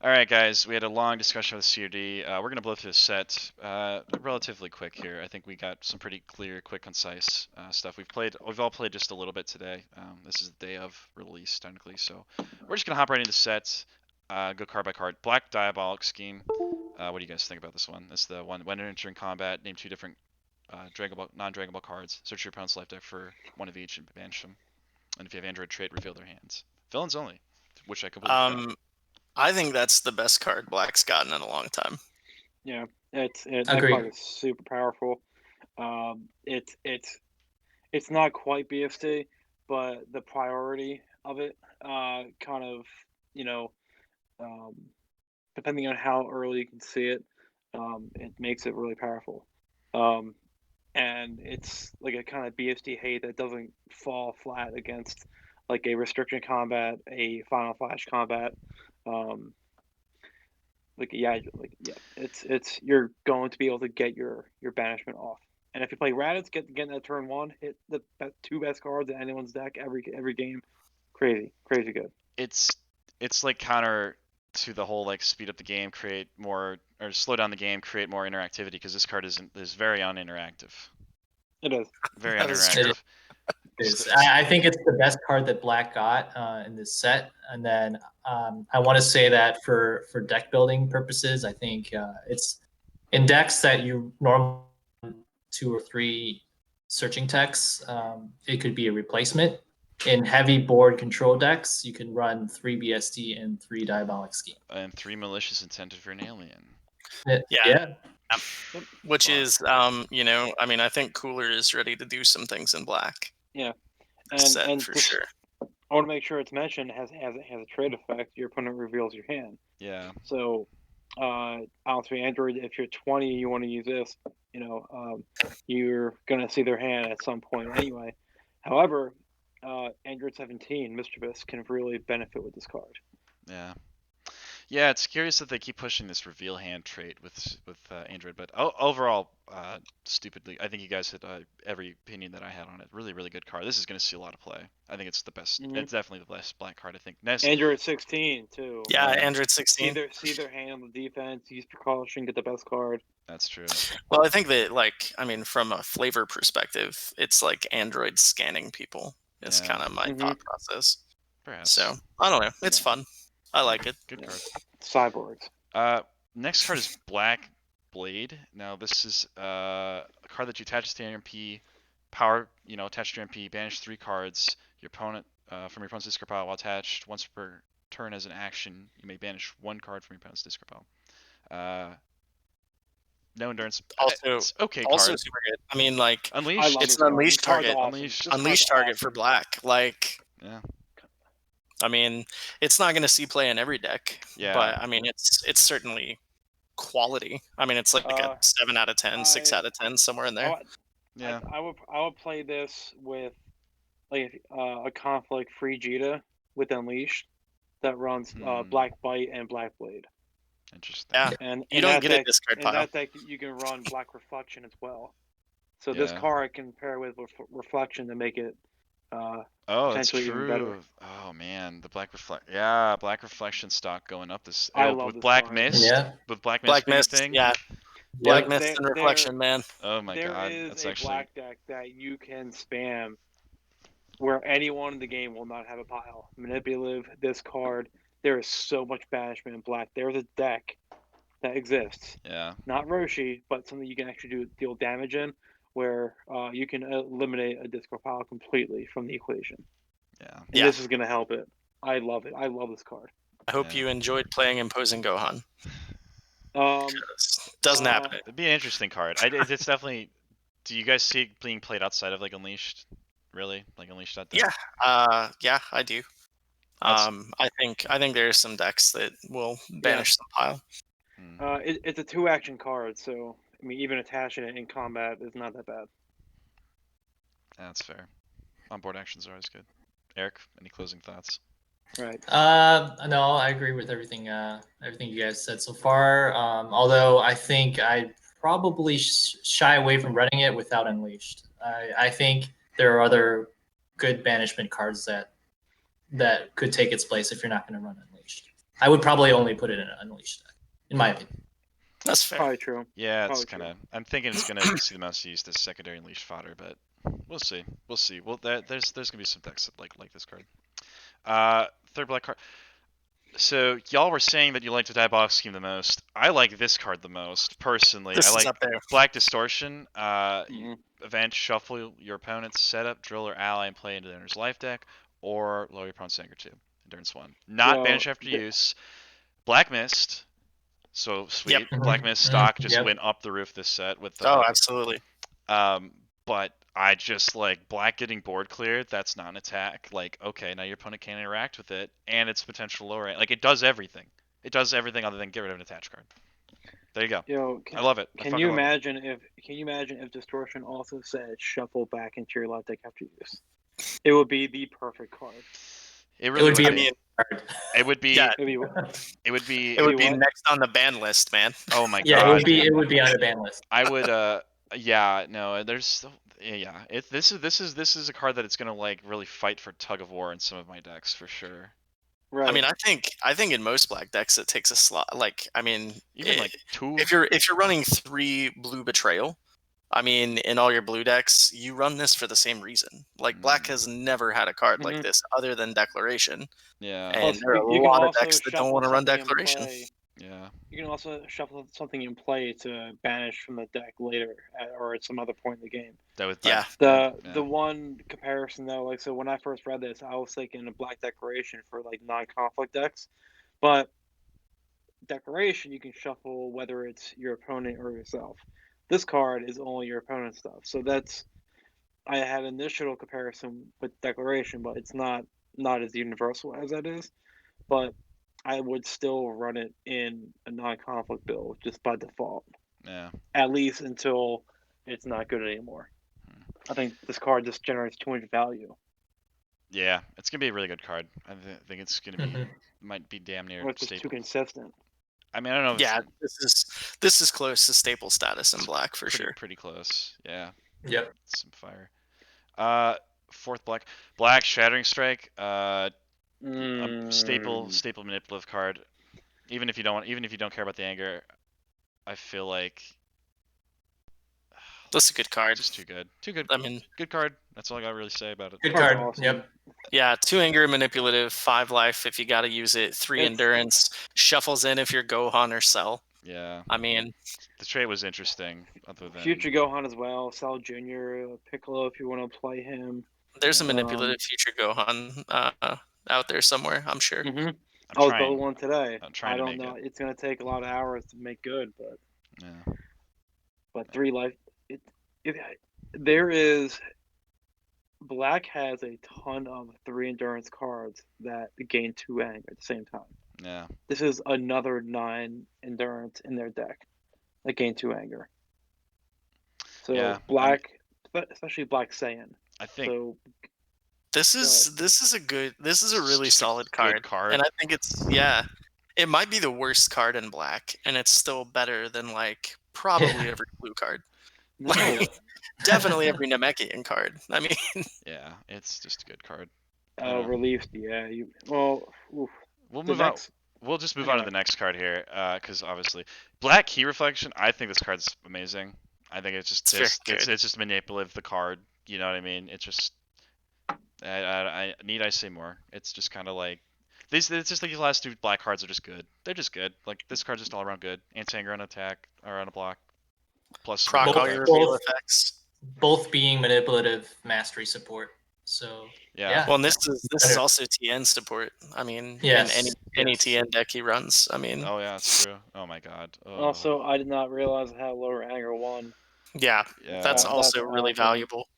All right, guys, we had a long discussion with COD. We're going to blow through the set relatively quick here. I think we got some pretty clear, quick, concise stuff. We've all played just a little bit today. This is the day of release, technically, so we're just going to hop right into sets, go card by card. Black Diabolic Scheme. What do you guys think about this one? It's the one when entering combat, name two different non-Dragon Ball cards. Search your opponent's life deck for one of each and banish them. And if you have Android trait, reveal their hands. Villains only, which I completely forgot. I think that's the best card Black's gotten in a long time. Yeah, that Agree. card is super powerful. It's not quite BFT, but the priority of it kind of, you know, depending on how early you can see it, it makes it really powerful. And it's like a kind of BFT hate that doesn't fall flat against like a restriction combat, a final flash combat. It's you're going to be able to get your banishment off. And if you play Raditz, getting that turn one, hit the two best cards in anyone's deck every game, crazy good. It's like counter to the whole like speed up the game, create more, or slow down the game, create more interactivity, because this card is very uninteractive. It is very That is uninteractive. I think it's the best card that Black got in this set, and then I want to say that for deck building purposes, I think it's in decks that you normally 2 or 3 searching texts. It could be a replacement. In heavy board control decks, you can run 3 BSD and 3 Diabolic Scheme. And 3 malicious intent for an alien. Yeah. Which is, you know, I mean, I think Cooler is ready to do some things in Black. Yeah, and for just, sure. I want to make sure it's mentioned has a trade effect. Your opponent reveals your hand. Yeah. So, honestly, Android, if you're 20, you want to use this. You know, you're gonna see their hand at some point anyway. However, Android 17 Mischievous can really benefit with this card. Yeah. Yeah, it's curious that they keep pushing this reveal hand trait with Android, but overall, stupidly, I think you guys hit every opinion that I had on it. Really, really good card. This is going to see a lot of play. I think it's the best. Mhm. It's definitely the best Black card. I think. Android 16 too. Yeah, Android 16. See their hand on the defense. Use precaution. Get the best card. That's true. Well, I think that, like, I mean, from a flavor perspective, it's like Android scanning people. Is kind of my thought process. Perhaps. So I don't know. It's fun. I like it. Good card. Cyborgs. Next card is Black Blade. Now this is a card that you attach to your MP. Power, attach to your MP. Banish 3 cards. Your opponent from your opponent's discard pile while attached. Once per turn as an action, you may banish 1 card from your opponent's discard pile. No endurance. Also, it's okay. Also card. super good. I mean, like, Unleash. It's an unleash target. Awesome. Unleash target for Black. Like, yeah. I mean, it's not going to see play in every deck. Yeah. But I mean, it's certainly quality. I mean, it's like a 7 out of 10, 6 out of 10, somewhere in there. Yeah. I would play this with like a conflict free Jita with Unleashed that runs Black Bite and Black Blade. Interesting. Yeah, and you don't get a discard pile. In that deck, you can run Black Reflection as well. So this card can pair with Reflection to make it that's true. even better. Oh man, the Black Reflection stock going up this. I love with this Black card. Mist. Yeah. With Black Mist thing. Yeah. Black Mist and Reflection, man. Oh my god, there that's is a actually Black deck that you can spam where anyone in the game will not have a pile. Manipulative, this card. There is so much banishment in Black. There's a deck that exists. Yeah. Not Roshi, but something you can actually deal damage in, where you can eliminate a discard pile completely from the equation. Yeah. And this is going to help it. I love it. I love this card. I hope you enjoyed playing Imposing Gohan. Doesn't happen. It'd be an interesting card. It's definitely. Do you guys see it being played outside of like Unleashed? Really, like Unleashed that deck? Yeah. Yeah, I do. I think there's some decks that will banish the pile. It's a 2-action card, so I mean, even attaching it in combat is not that bad. That's fair. On-board actions are always good. Eric, any closing thoughts? Right. No, I agree with everything you guys said so far. Although I think I'd probably shy away from running it without Unleashed. I think there are other good banishment cards that could take its place if you're not going to run Unleashed. I would probably only put it in an Unleashed deck, in my opinion. That's fair. Probably true. Yeah, it's Probably kind true. of. I'm thinking it's gonna see the most used as secondary Unleashed fodder, but we'll see. We'll see. Well, there's gonna be some decks that like this card. Third black card. So y'all were saying that you like the Diabolic Scheme the most. I like this card the most personally. This I is like up there. Black Distortion. Mhm. Event shuffle your opponent's setup, drill or ally, and play into the owner's life deck, or lower your opponent's anger 2. Endurance 1. Not Well, banish after use. Black Mist. So sweet. Yep. Black Mist stock just Yep. went up the roof this set with Oh, absolutely. but I just like black getting board cleared. That's not an attack. Like, okay, now your opponent can't interact with it, and its potential lower. Like, it does everything. It does everything other than get rid of an attached card. There you go. Yo, I love it. Can you imagine if Distortion also said shuffle back into your life deck after use? It would be the perfect card. It really would be would a be. card. It would be. Yeah. It'd be, It would be. It would be what? next on the ban list, man. Oh my Yeah, god. it would be on the ban list. I would. Yeah. No. There's. Yeah. This is a card that it's gonna like really fight for tug of war in some of my decks for sure. right. I mean, I think in most black decks it takes a slot. Like, I mean, Even like 2. if you're running 3 blue betrayal, I mean, in all your blue decks, you run this for the same reason. Like, black has never had a card like this other than Declaration. Yeah. And Plus, there are you a can lot of also decks that don't shuffle want to run something in Declaration. play. Yeah. You can also shuffle something in play to banish from the deck later, or at some other point in the game. That was Yeah. The one comparison though, like, so when I first read this, I was thinking a black Declaration for like non-conflict decks, but Declaration you can shuffle whether it's your opponent or yourself. This card is only your opponent's stuff, so that's I had initial comparison with Declaration, but it's not as universal as that is. But I would still run it in a non-conflict build just by default. Yeah. At least until it's not good anymore. I think this card just generates too much value. Yeah, it's gonna be a really good card. I think it's gonna be might be damn near It's just too staple. consistent. I mean, I don't know. If Yeah, this is close to staple status in black for sure. Pretty close. Yeah. Yep. Some fire. Fourth black Shattering Strike. A staple manipulative card. Even if you don't care about the anger, I feel like That's a good card. just too good. Too good. I mean, Good card. That's all I gotta really say about it. Good Card's card. awesome. Yep. yeah, 2 anger manipulative, 5 life if you got to use it, 3 It's- endurance, shuffles in if you're Gohan or Cell. Yeah. I mean, The trait was interesting. Other than Future Gohan as well, Cell Jr., Piccolo if you want to play him. there's a Yeah. manipulative future Gohan out there somewhere, I'm sure. Mm-hmm. I'm I was trying. building one today. I'm trying I to don't make know. it. It's gonna take a lot of hours to make good, but Yeah. 3 life. There is. Black has a ton of 3 endurance cards that gain 2 anger at the same time. Yeah. This is another 9 endurance in their deck that gain 2 anger. So Yeah, black, especially Black Saiyan. I think So This is a really just a solid good card. card. And I think it might be the worst card in black, and it's still better than like probably every blue card. no, Like, definitely every Namekian card. I mean, yeah, it's just a good card. released. Yeah, oof. We'll The move on. next- We'll just move on to the next card here, because obviously, Black Key Reflection. I think this card's amazing. I think it's just It's very good. it's just manipulative the card. You know what I mean? It's just need I say more? It's just kind of like these. It's just like the last 2 black cards are just good. They're just good. Like this card's just all around good. Anti-anger on attack or on a block. Plus proc some all effects. your reveal effects. Both being manipulative mastery support. So Yeah. Well, and this is Better. also TN support. I mean, Yes, in any yes. TN deck he runs. I mean, Oh yeah, it's true. Oh my god. Oh. Also, I did not realize I had lower anger 1. yeah, Yeah. that's That's also really awesome. valuable.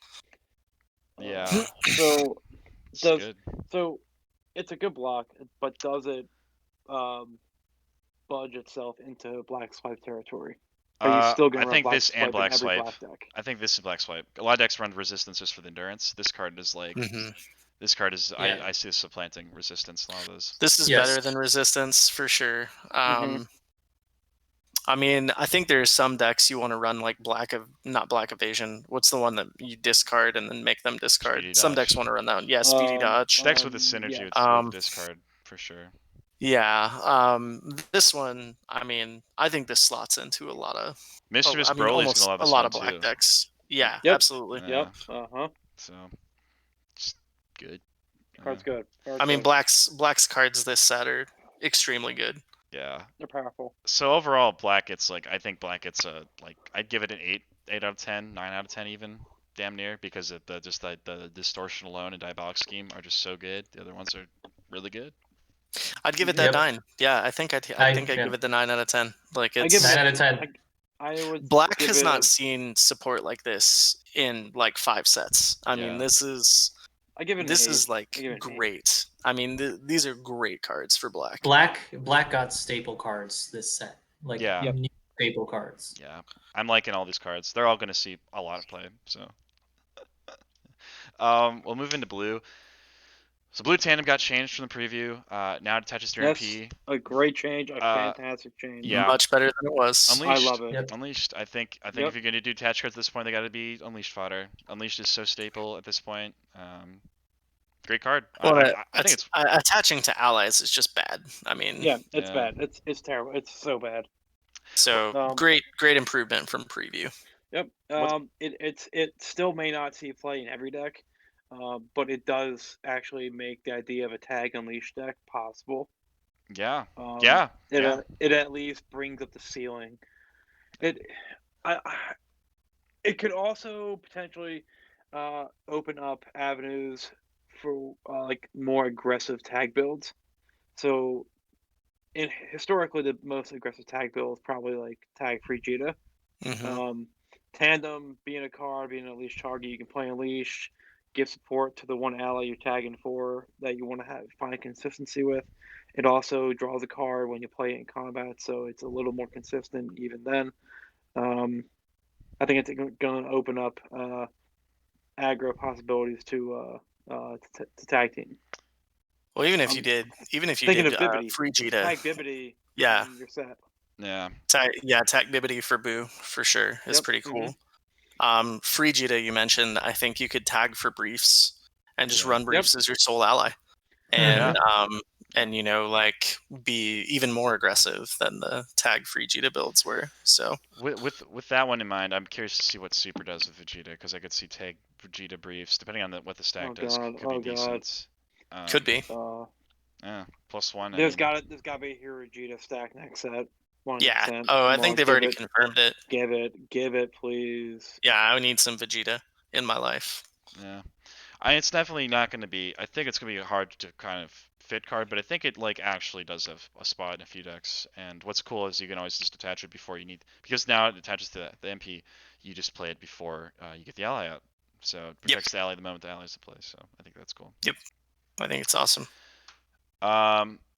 Yeah. So It's does good. so it's a good block, but does it budge itself into black swipe territory? Are you still gonna I run think black this swipe and in black every swipe. black deck? I think this is black swipe. A lot of decks run resistance just for the endurance. This card is like this card is Yeah. I see this supplanting resistance in a lot of those. This is Yes. better than resistance for sure. Mhm. I mean, I think there's some decks you want to run like not black evasion. What's the one that you discard and then make them discard? Speedy Some dodge. decks want to run that one. Yeah, speedy dodge. Decks with the synergy yeah. with discard for sure. Yeah. This one, I mean, I think this slots into a lot of. Mischievous I mean, Broly's gonna almost love a this lot one of black too. decks. Yeah, Yep. absolutely. Yeah. Yep. So, just good. Card's good. I mean, good. black's cards this set are extremely good. Yeah. They're powerful. So overall, black gets I think black gets a I'd give it an 8 out of 10, 9 out of 10 even, damn near, because of the distortion alone and diabolic scheme are just so good. The other ones are really good. I'd give it Yep. that 9. Yeah, I think I'd give it the 9 out of 10. Like I it's give it 9 out of 10. I would. Black give has it not a- seen support like this in like 5 sets. I mean, Yeah. this is I give it. this an 8. is like I give it an 8. great. I mean, these are great cards for black. Black got staple cards this set. Like Yeah. Yep. new staple cards. Yeah. I'm liking all these cards. They're all going to see a lot of play. So, we'll move into blue. So blue tandem got changed from the preview. Now it attaches to your That's MP. a great change. A Uh, fantastic change. Yeah. Much better than it was. Unleashed. I love it. Yep. Unleashed. I think Yep. if you're gonna do attach cards at this point, they got to be Unleashed fodder. Unleashed is so staple at this point. Great card. Well, I think it's attaching to allies is just bad. I mean, Yeah, it's Yeah. bad. It's terrible. It's so bad. so great improvement from preview. Yep. It still may not see play in every deck, but it does actually make the idea of a tag unleashed deck possible. yeah. It at least brings up the ceiling. It could also potentially open up avenues for like more aggressive tag builds. So, historically, the most aggressive tag build is probably like tag Frigida. Mhm. Tandem being a card, being an unleashed target, you can play unleash, give support to the one ally you're tagging for that you want to find consistency with. It also draws a card when you play it in combat, so it's a little more consistent even then. I think it's going to open up aggro possibilities to tag team. Well, even if you did Thinking of Bibbidi. Frigida, Tag Bibbidi. yeah, and you're set. Yeah. tag Bibbidi for Boo for sure is Yep, pretty cool. Frigida, you mentioned. I think you could tag for briefs and just Yeah. run briefs as your sole ally, and and like be even more aggressive than the tag Frigida builds were. So With that one in mind, I'm curious to see what Super does with Vegeta, because I could see tag Vegeta briefs depending on what the stack does. God, Could be decent. could be. Yeah. +1. There's got to be a Hero Vegeta stack next set. 100%. Yeah. Oh, I think they've already confirmed it. Give it, please. Yeah, I would need some Vegeta in my life. Yeah. It's definitely not going to be. I think it's going to be hard to kind of fit card, but I think it actually does have a spot in a few decks. And what's cool is you can always just attach it before you need, because now it attaches to the MP. You just play it before you get the ally out, so it protects the ally the moment the ally's in play. So I think that's cool. Yep, I think it's awesome.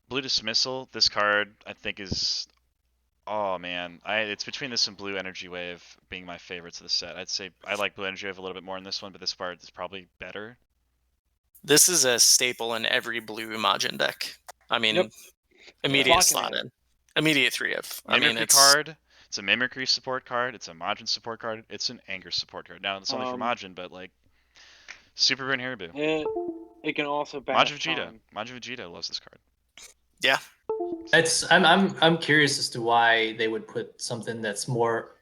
Blue Dismissal. This card I think is. Oh man, it's between this and Blue Energy Wave being my favorites of the set. I'd say I like Blue Energy Wave a little bit more in this one, but this part is probably better. This is a staple in every blue Majin deck. I mean, immediate slot in, immediate 3-of. I mean, it's card. It's a Mimicry support card. It's a Majin support card. It's an Anger support card. Now it's only for Majin, but like Super Burn Haribo. It can also bash Majin Vegeta loves this card. Yeah. I'm curious as to why they would put something that's more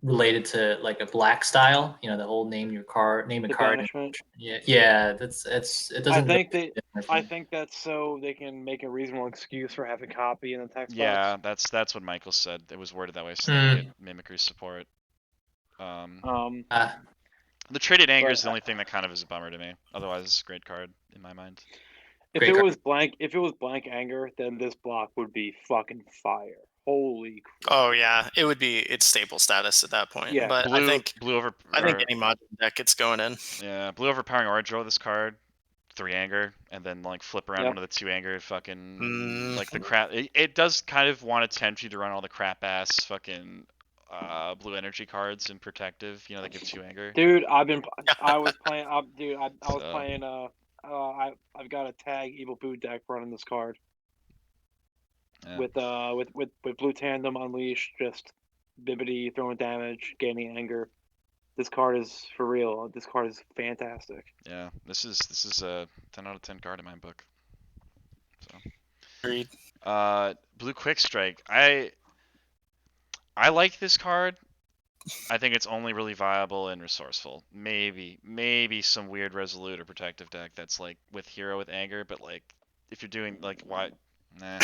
related to like a black style. The whole name a card. Banishment. Yeah. That's it doesn't. I think that's so they can make a reasonable excuse for having copy in the text Yeah, box. that's what Michael said. It was worded that way, so they get Mimicry support. The traded anger is the only thing that kind of is a bummer to me. Otherwise, it's a great card in my mind. If it was blank anger, then this block would be fucking fire. Holy crap. Oh yeah, it would be its staple status at that point. Yeah. But I think any Majin deck it's going in. Yeah, blue overpowering aura draw this card, 3 anger, and then like flip around one of the 2 anger fucking like the crap. It does kind of want to tempt you to run all the crap ass fucking blue energy cards and protective. That give 2 anger. Dude, I was playing. I've got a tag Evil Boo deck running this card. Yeah. With blue tandem unleashed, just Bibbidi throwing damage, gaining anger. This card is for real. This card is fantastic. Yeah, this is a 10 out of 10 card in my book. So. Agreed. Blue Quick Strike. I like this card. I think it's only really viable and resourceful. Maybe some weird Resolute or Protective deck that's like with Hero with Anger, but like if you're doing like why, nah,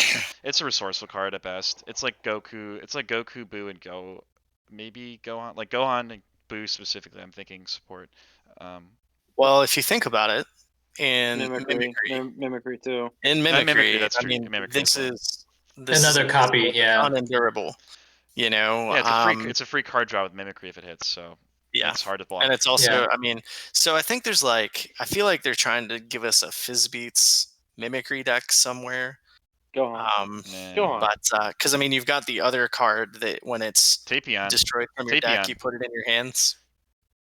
it's a resourceful card at best. It's like Goku. It's like Goku, Boo, and Go. Maybe Gohan, like Gohan and Boo specifically. I'm thinking support. Well, if you think about it, in Mimicry too. In Mimicry, that's I true. mean, Mimicry this as is Another copy, yeah. unendurable. You know, Yeah, it's a free card draw with Mimicry if it hits, so yeah, it's hard to block. and it's also, Yeah. I mean, so I think there's like, I feel like they're trying to give us a Fizzbeats Mimicry deck somewhere. Go on. Go on. But because I mean, you've got the other card that when it's Tapion. destroyed from your deck, you put it in your hands.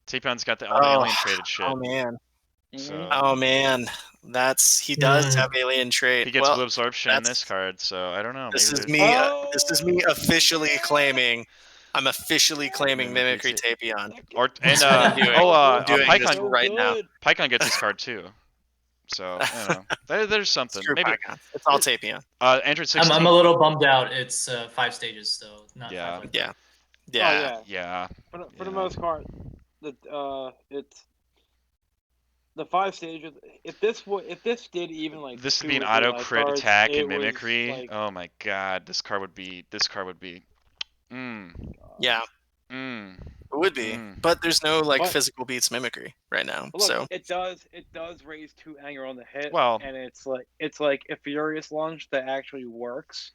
Tapion's got all the alien traded shit. Oh man. So Oh man, he does have alien trait. he gets blue absorption in this card, so I don't know. This maybe is me. This is me officially claiming. I'm officially claiming Mimicry Tapion. Pycon this right now. Pycon gets this card too. So I don't know. There's something. Screw Maybe Pycon. It's all Tapion. Android 16. I'm a little bummed out. It's 5 stages though, not Yeah. 5 Yeah. Yeah. Yeah. For the most part, it's the 5 stages. If this did even like this would 2 be an or 3 auto life crit cards, attack it and was, Mimicry. like, Oh my god, this card would be. Yeah. It would be, but there's no like physical beats Mimicry right now. Look, so it does raise 2 anger on the hit. Well, and it's like a Furious Lunge that actually works.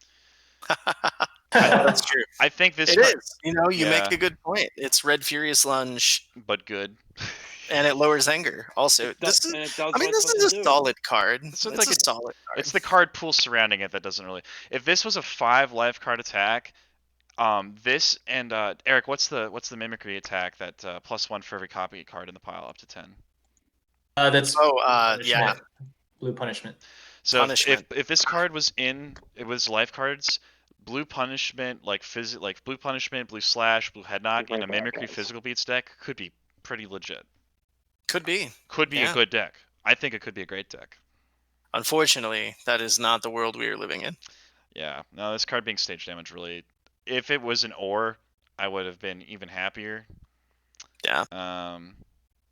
That's true. I think this it is. You know, you make a good point. It's Red Furious Lunge, but good. And it lowers anger. Also, this is a solid card. It's like a solid card. It's the card pool surrounding it that doesn't really. If this was a 5 life card attack, this and Eric, what's the Mimicry attack that +1 for every copy card in the pile up to 10? That's yeah, blue punishment. So if this card was life cards, blue punishment blue punishment, blue slash, blue head knock, and a Mimicry physical beats deck could be pretty legit. Could be a good deck. I think it could be a great deck. Unfortunately, that is not the world we are living in. Yeah, no, this card being stage damage really. If it was an ore, I would have been even happier. Yeah.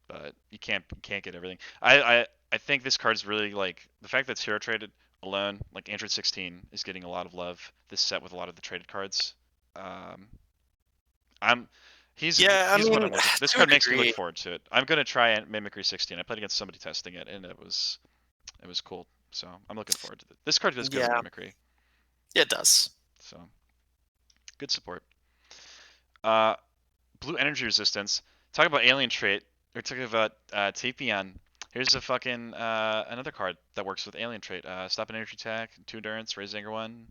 But you can't get everything. I think this card's really like the fact that it's hero traded alone. Like Android 16 is getting a lot of love this set with a lot of the traded cards. He's what I'm looking. This card makes me look forward to it. I'm gonna try Mimicry 16. I played against somebody testing it, and it was cool. So I'm looking forward to it. This card does good with Mimicry. It does. So good support. Blue energy resistance. Talk about alien trait. We're talking about Tapion. Here's a fucking another card that works with alien trait. Stop an energy attack, 2 endurance, raise anger 1.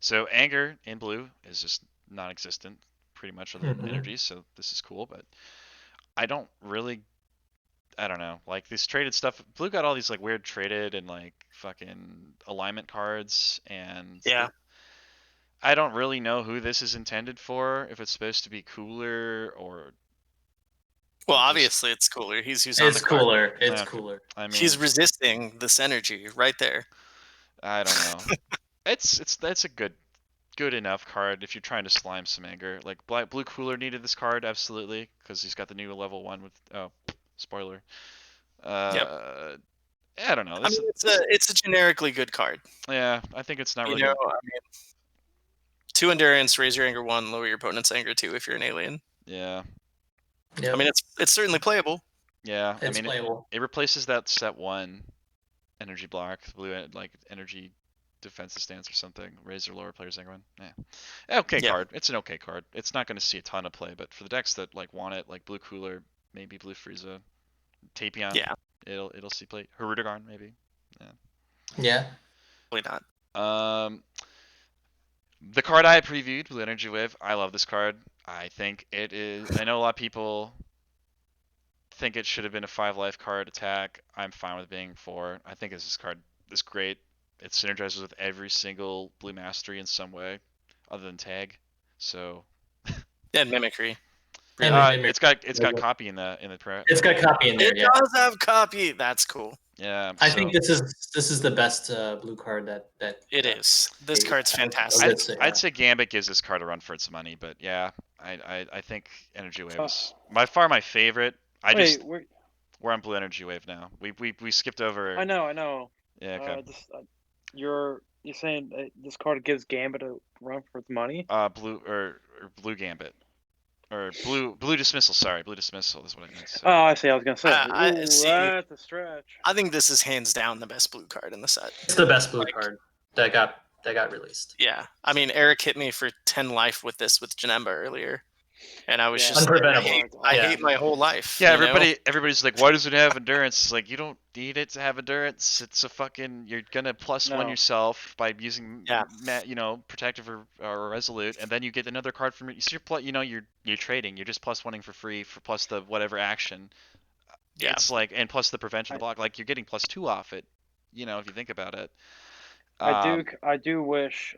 So anger in blue is just non-existent, pretty much other than energy. So this is cool, but I don't know. Like this traded stuff. Blue got all these like weird traded and like fucking alignment cards, and I don't really know who this is intended for. If it's supposed to be cooler or. Well, obviously it's cooler. He's using. It's cooler. It's cooler. I mean, he's resisting this energy right there. I don't know. That's a good enough card if you're trying to slime some anger. Like blue cooler needed this card absolutely because he's got the new level 1 with spoiler. I don't know. It's a generically good card. Yeah, I think it's not really. I mean, 2 endurance, raise your anger 1, lower your opponent's anger 2 if you're an alien. Yeah. I mean, it's certainly playable. Yeah, it's playable. It replaces that set 1 energy block, blue like energy defensive stance or something. Raise or lower player's anger 1. Yeah. Okay card. It's an okay card. It's not going to see a ton of play, but for the decks that like want it, like blue cooler, maybe blue Frieza, Tapion. Yeah. It'll see play. Hirudegarn maybe. Yeah. Probably not. The card I previewed, Blue Energy Wave, I love this card. I think it is. I know a lot of people think it should have been a 5 life card attack. I'm fine with being 4. I think this card is great. It synergizes with every single blue mastery in some way, other than tag. So. And Mimicry. It's got copy in the It's got copy in there. It does have copy. That's cool. Yeah, I so think this is the best blue card that It is. This Yeah, card's I fantastic. would say, I'd say Gambit gives this card a run for its money, but yeah, I think Energy Wave is by far my favorite. Wait, We're on Blue Energy Wave now. We skipped over. I know. Yeah, okay. You're saying that this card gives Gambit a run for its money? Blue Gambit. Or blue dismissal. Sorry, blue dismissal is what I meant to say. Oh, I see. I was gonna say. I see. That's a stretch. I think this is hands down the best blue card in the set. it's the best blue card that got released. Yeah, I mean, Eric hit me for 10 life with this with Janemba earlier, and I was just Unpreventable. I Yeah. hate my whole life. Yeah, you know? everybody's like, why does it have endurance? It's like, you don't need it to have endurance. It's a fucking, you're gonna +1 No. yourself by using, Yeah. protective or resolute, and then you get another card from it. So you're trading. You're just +1ing for free for plus the whatever action. Yeah. It's like, and plus the prevention of the block. Like you're getting +2 off it. If you think about it. I do wish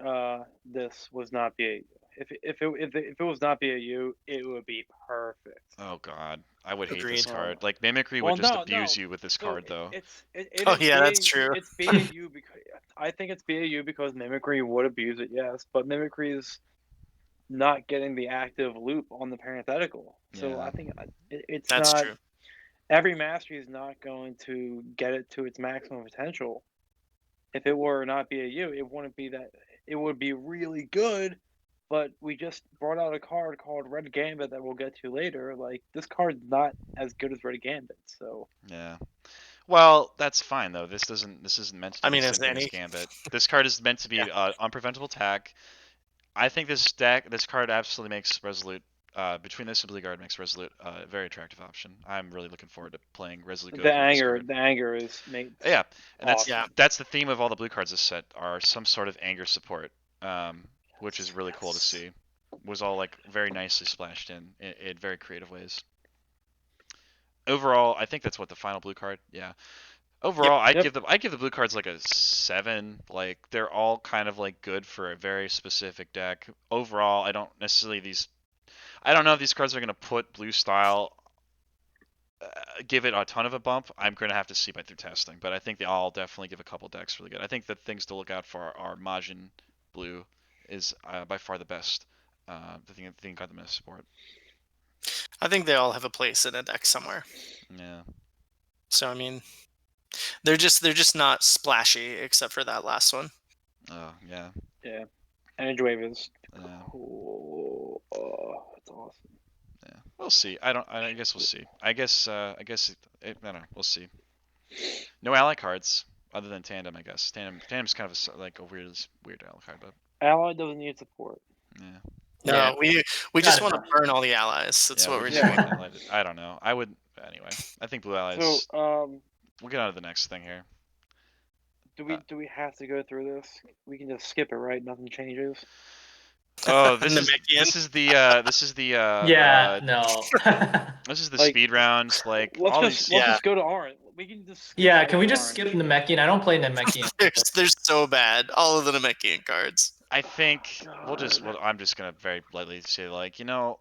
this was not BAU. If it was not BAU, it would be perfect. Oh God, I would hate Agreed. this card. Like Mimicry Well, would just no, abuse no. you with this So card, though. Oh, yeah, that's true. It's BAU because I think it's BAU because Mimicry would abuse it, yes, but Mimicry is not getting the active loop on the parenthetical. So Yeah. I think it's That's not. true. Every mastery is not going to get it to its maximum potential. If it were not BAU, it wouldn't be that. It would be really good, but we just brought out a card called Red Gambit that we'll get to later. Like this card's not as good as Red Gambit, so Yeah. Well, that's fine though. This isn't meant to do I mean, the as same thing any- as Gambit. This card is meant to be unpreventable attack. I think this card absolutely makes Resolute. Between this and Blue Guard makes Resolute a very attractive option. I'm really looking forward to playing Resolute. the anger is made. Yeah, and awesome. that's the theme of all the blue cards this set are some sort of anger support, which is really cool to see. Was all like very nicely splashed in very creative ways. Overall, I think that's what the final blue card. Yeah. Overall, I'd give the blue cards like a 7. Like they're all kind of like good for a very specific deck. Overall, I don't know if these cards are gonna put blue style. Give it a ton of a bump. I'm going to have to see by through testing, but I think they all definitely give a couple decks really good. I think the things to look out for are Majin Blue is by far the best. The thing got them in support. I think they all have a place in a deck somewhere. Yeah. So I mean, they're just not splashy except for that last one. Oh yeah. Yeah. Energy Wave is Yeah. cool. Oh, that's awesome. Yeah. We'll see. I guess we'll see. I don't know. We'll see. No ally cards other than Tandem, I guess. Tandem's kind of like a weird ally card, but Ally doesn't need support. yeah. No, we just want to burn all the allies. That's what we're doing. I don't know. I would anyway. I think blue allies. So we'll get on to the next thing here. do we have to go through this? We can just skip it, right? Nothing changes. Oh, this is the Yeah, no. this is the Like, speed round. Like let's just go to Orange. We can just Yeah, can we just skip Namekian? I don't play Namekian. They're so bad. All of the Namekian cards. I think I'm just gonna very lightly say like,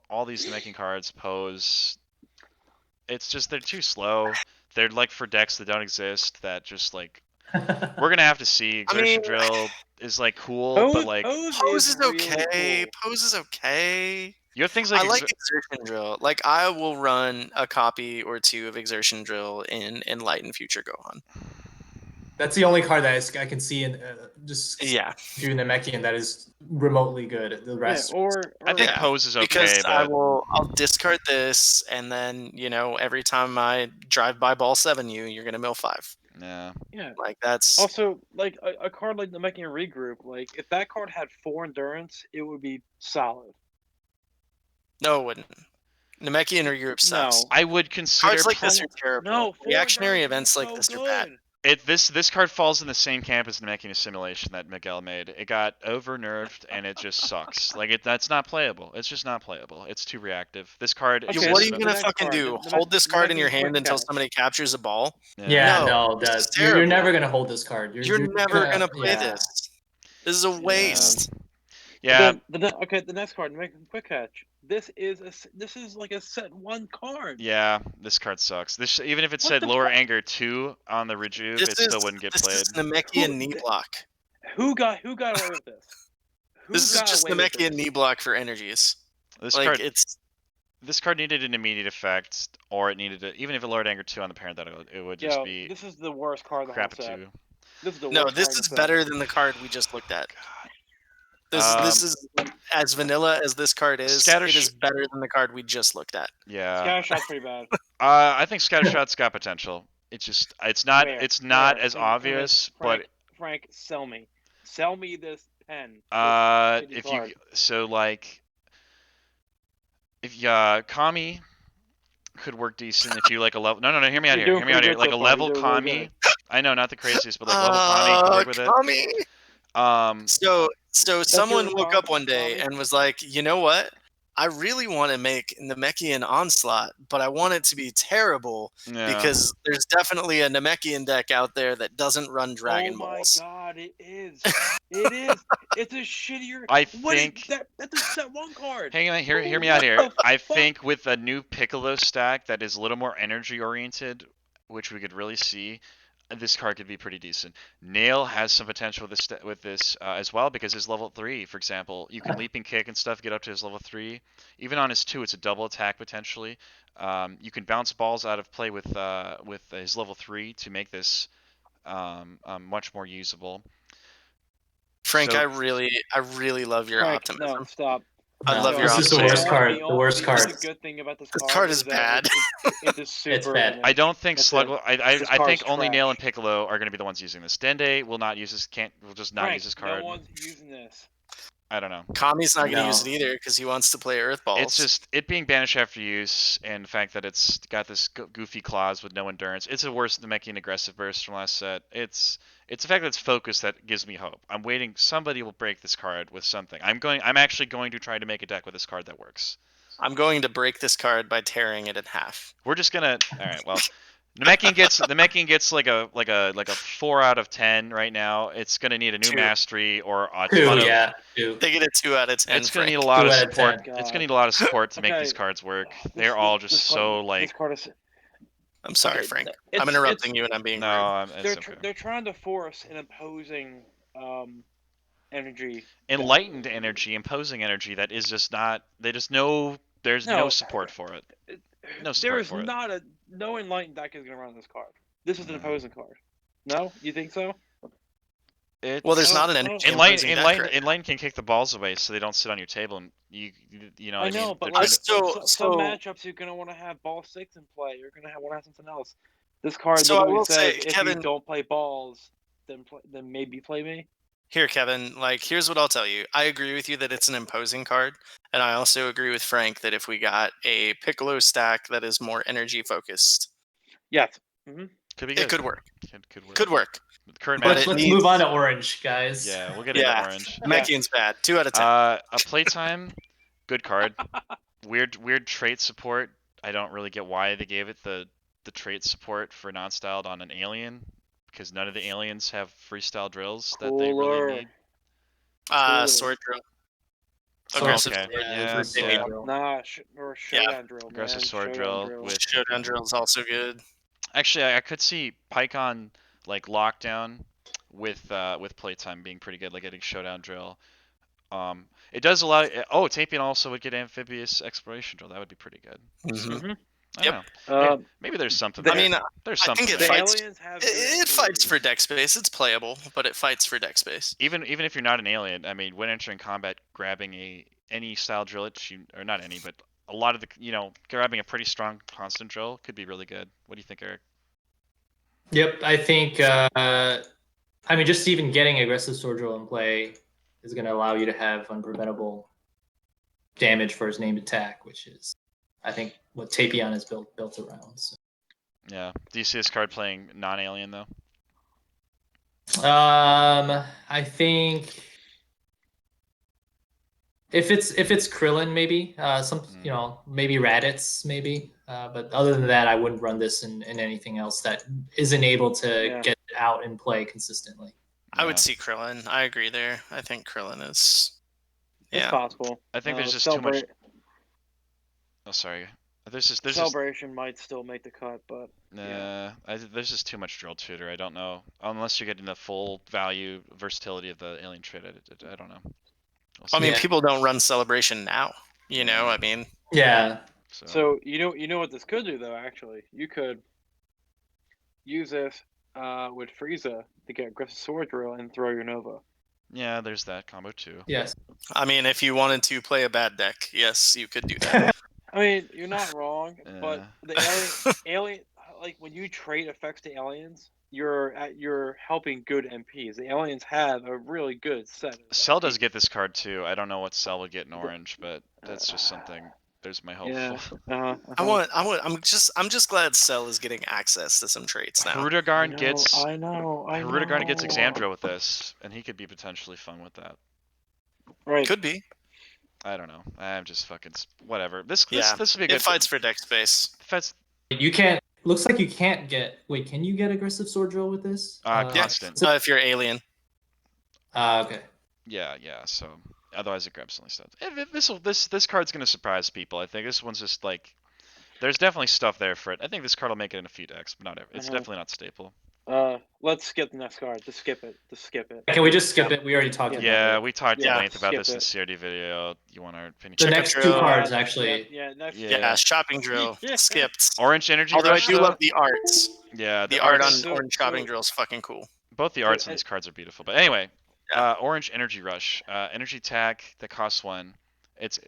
all these making cards pose. It's just they're too slow. They're like for decks that don't exist. That just like we're gonna have to see. Exertion Drill is like cool, but like Pose is okay. Cool. Pose is okay. You have things like I like Exertion Drill. Like I will run a copy or two of Exertion Drill in Enlightened Future Gohan. That's the only card that I can see in just doing the Namekian that is remotely good. The rest, I think Pose is okay, because but I'll discard this, and then every time I drive by ball 7 you're gonna mill 5. Yeah. Like that's also like a card like the Namekian Regroup. Like if that card had 4 endurance, it would be solid. No, it wouldn't. Namekian Regroup sucks. No. I would consider cards like this are terrible. No, reactionary events like this are bad. This card falls in the same camp as the Namekian Assimilation that Miguel made. It got over nerfed and it just sucks. Like that's not playable. It's just not playable. It's too reactive. This card. Okay, what are you gonna fucking do? Hold this card in your hand until somebody captures a ball? Yeah, no, you're never gonna hold this card. You're never gonna play this. This is a waste. Yeah, Okay, the next card, make a quick catch. This is like a set 1 card. yeah, this card sucks. This even if it What said the lower fuck? anger 2 on the Rejuve, it still wouldn't get played. This is Namekian knee block. Who got away with this? This is just Namekian knee block for energies. This Like card, it's this card needed an immediate effect, or it needed to, even if it lowered anger 2 on the parenthetical, it would just be This is the worst card in the whole crap set. 2. This is the no, worst this card in is the set. better than the card we just looked at. God. This is as vanilla as this card is. It is better than the card we just looked at. Yeah. Scattershot's pretty bad. I think Scattershot's got potential. It's just it's not Where? as obvious, Frank, sell me this pen. If you so like if Kami could work decent if you like a level. No, hear me out here. Hear me out here. Like a level Kami. I know, not the craziest, but like level Kami could work with it. So someone woke up one day and was like, you know what? I really want to make Namekian Onslaught, but I want it to be terrible because there's definitely a Namekian deck out there that doesn't run Dragon Balls. Oh my god, it is. It is. It's a shittier. I think that's a set 1 card. Hang on, hear me out here. I think with a new Piccolo stack that is a little more energy oriented, which we could really see, this card could be pretty decent. Nail has some potential with this as well because his level 3, for example, you can leap and kick and stuff, get up to his level 3. Even on his 2, it's a double attack potentially. You can bounce balls out of play with his level 3 to make this much more usable. Frank, I really love your optimism. No, stop. I love your optimism. This is the worst card. The worst card. The good thing about this card is bad. It is super. It's bad. I don't think Slug. I think only trash. Nail and Piccolo are going to be the ones using this. Dende will not use this. Will just not use this card. No one's using this. I don't know. Kami's not going to use it either because he wants to play Earth Balls. It's just it being banished after use, and the fact that it's got this goofy clause with no endurance. It's a worse than making aggressive burst from last set. It's the fact that it's focused that gives me hope. I'm waiting. Somebody will break this card with something. I'm actually going to try to make a deck with this card that works. I'm going to break this card by tearing it in half. We're just gonna. All right. Well, Namekian gets like a 4 out of 10 right now. It's gonna need a new 2. mastery or a 2. ton of, Yeah, 2. They get a 2 out of 10. It's gonna need a lot of 2 out of support. 10. It's gonna need a lot of support to make these cards work. They're all just so like. This card is. I'm sorry, Frank. I'm interrupting you and I'm being rude. They're trying to force an opposing energy. Enlightened energy, imposing energy that is just not. They just know there's no support for it. No support for it. No enlightened deck is gonna run this card. This is an opposing card. No, you think so? Well, there's not an energy. Enlighten can kick the balls away, so they don't sit on your table, and you know. I know, but like, some matchups you're gonna want to have ball 6 in play. You're gonna want to have something else. This card literally says if Kevin, you don't play balls, then maybe play me. Here, Kevin. Here's what I'll tell you. I agree with you that it's an imposing card, and I also agree with Frank that if we got a Piccolo stack that is more energy focused, yes, could be good. It could work. Could work. Let's move on to orange, guys. Yeah, we'll get into orange. Namekian's bad. 2 out of 10. A playtime, good card. Weird trait support. I don't really get why they gave it the trait support for non-styled on an alien, because none of the aliens have freestyle drills that they really need. Sword drill. Aggressive. Or showdown drill. Aggressive sword drill with showdown drill is also good. Actually, I could see Pycon like lockdown with playtime being pretty good, like getting showdown drill. It does allow. Oh, Tapion also would get amphibious exploration drill. That would be pretty good. I don't know. Maybe there's something. I mean, there's something. I think it fights for deck space. It's playable, but it fights for deck space. Even if you're not an alien, I mean, when entering combat, grabbing any style drill, or not any, but a lot of the grabbing a pretty strong constant drill could be really good. What do you think, Eric? Yep, I think. I mean, just even getting aggressive sword drill in play is going to allow you to have unpreventable damage for his named attack, which is, I think, what Tapion is built around. So. Yeah. Do you see this card playing non-alien though? I think if it's Krillin, maybe maybe Raditz, maybe. But other than that, I wouldn't run this in anything else that isn't able to get out and play consistently. I would see Krillin. I agree there. I think Krillin is It's possible. I think there's just too much. Celebration. Oh, sorry. There's just Celebration might still make the cut, but there's just too much drill tutor. I don't know unless you're getting the full value versatility of the alien trait. I don't know. I mean, people don't run Celebration now. You know, I mean. Yeah. So you know what this could do though. Actually, you could use this with Frieza to get Aggressive Sword Drill and throw your Nova. Yeah, there's that combo too. Yes. I mean, if you wanted to play a bad deck, yes, you could do that. I mean, you're not wrong, but the alien, like when you trade effects to aliens, you're helping good MPs. The aliens have a really good set. Cell does get this card too. I don't know what Cell would get in orange, but that's just something. There's my hope. Yeah. I'm just glad Cell is getting access to some traits now. Hrudegarn gets. I know. Hrudegarn gets Exandro with this, and he could be potentially fun with that. Right. Could be. I don't know. I'm just fucking whatever. This would be a good. It fights for deck space. You can't. Looks like you can't get. Wait, can you get Aggressive Sword Drill with this? Constant. If you're alien. Okay. Yeah. So otherwise, it grabs only stuff. This card's gonna surprise people. I think this one's just like. There's definitely stuff there for it. I think this card will make it in a few decks, but not every. It's definitely not staple. Let's skip the next card. Just skip it. Can we just skip it? We already talked about it. Yeah, we talked at length about this in it. CRD video. You want our opinion? The next two cards, actually. Yeah, Shopping Drill. Skipped. Orange Energy Although Rush, I do love the arts. Yeah, the art on Orange Shopping Drill is fucking cool. Both the arts on these cards are beautiful. But anyway, Orange Energy Rush. Energy tag that costs 1. It's...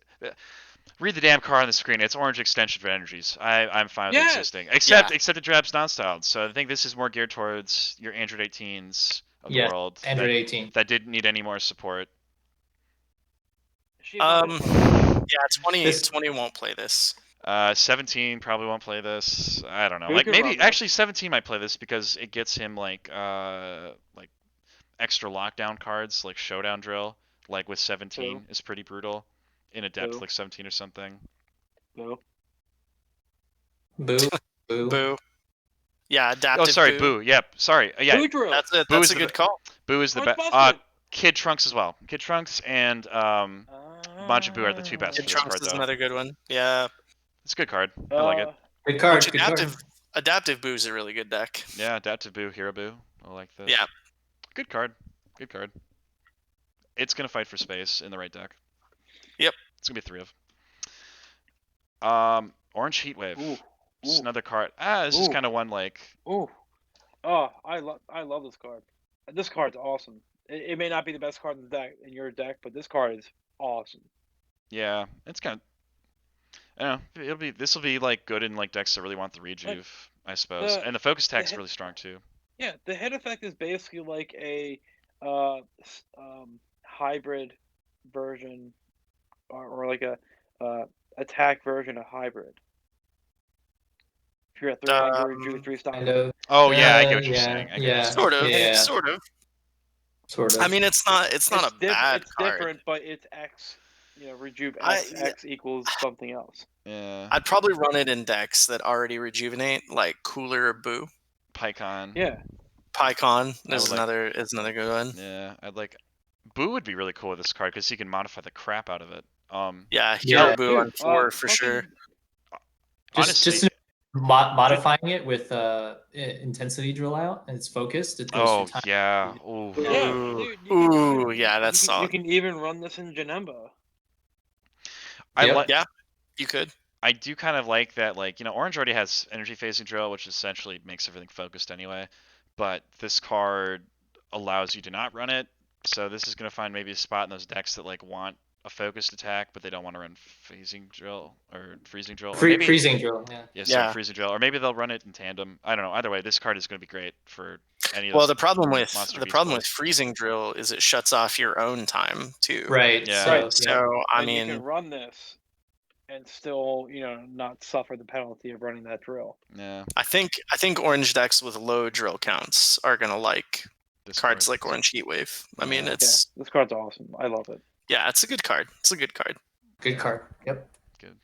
Read the damn card on the screen. It's orange extension for energies. I'm fine with existing. Except it drabs non-styled. So I think this is more geared towards your Android 18s of the world. Android 18. That didn't need any more support. 20 won't play this. 17 probably won't play this. I don't know. Like maybe actually 17 might play this because it gets him like extra lockdown cards like Showdown Drill. Like with 17 is pretty brutal. In a depth like 17 or something. Boo. Yeah, adaptive. Oh, sorry, Boo. Yep, sorry. Yeah, Boo Drill. That's it. That's a good call. Boo is the best. Kid Trunks as well. Kid Trunks and Majin Buu are the two best. Kid Trunks is another good one. Yeah, it's a good card. I like it. Good card. Adaptive Boo is a really good deck. Yeah, Adaptive Boo, Hero Boo. I like this. Yeah, good card. Good card. It's gonna fight for space in the right deck. Yep. It's gonna be 3 of. Orange Heatwave. This is another card. This is kind of one like. Oh, I love this card. This card's awesome. It may not be the best card in your deck, but this card is awesome. Yeah, it's kind of. I don't know. This will be like good in like decks that really want the rejuve, I suppose. And the focus tag's really strong too. Yeah, the head effect is basically like a hybrid version. Or like a attack version of hybrid. If you're at 3 style. Oh yeah, I get what you're saying. Sort of. I mean, it's not a bad it's card. Different, but it's X. Rejuve X equals something else. Yeah. I'd probably run it in decks that already rejuvenate, like Cooler or Boo. Pycon. Yeah. Pycon is another good one. Yeah, I'd like. Boo would be really cool with this card because he can modify the crap out of it. Hero Boo on 4 for sure. Honestly, just modifying it with intensity drill out and it's focused. Yeah. Ooh, yeah, that's solid. You can even run this in Janemba. Yeah, you could. I do kind of like that. Like Orange already has energy phasing drill, which essentially makes everything focused anyway. But this card allows you to not run it. So this is gonna find maybe a spot in those decks that like want a focused attack, but they don't want to run phasing drill or freezing drill. Freezing drill, yeah. Freezing drill, or maybe they'll run it in tandem. I don't know. Either way, this card is going to be great for any of. Well, the problem with freezing drill is it shuts off your own time too. Right. Yeah. So I mean, you can run this and still not suffer the penalty of running that drill. Yeah. I think Orange decks with low drill counts are gonna like this cards like Orange Heatwave. I mean, this card's awesome. I love it. Yeah, it's a good card. Good card. Yep. Good.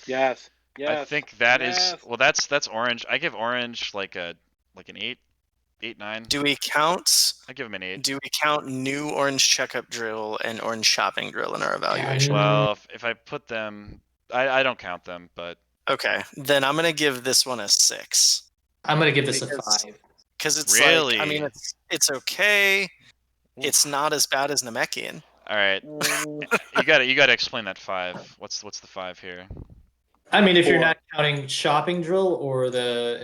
Yes. I think that is that's Orange. I give Orange like an 8 8, 9. Do we count? I give him an 8. Do we count new orange checkup drill and orange shopping drill in our evaluation? Well, if I put them, I don't count them, but Okay, then I'm gonna give this one a 6. I'm gonna give this Because- a 5. Because it's Really? like, I mean, it's okay. Oof. It's not as bad as Namekian. All right. You gotta explain that 5. What's the 5 here? I mean, if you're 4. not counting shopping drill or the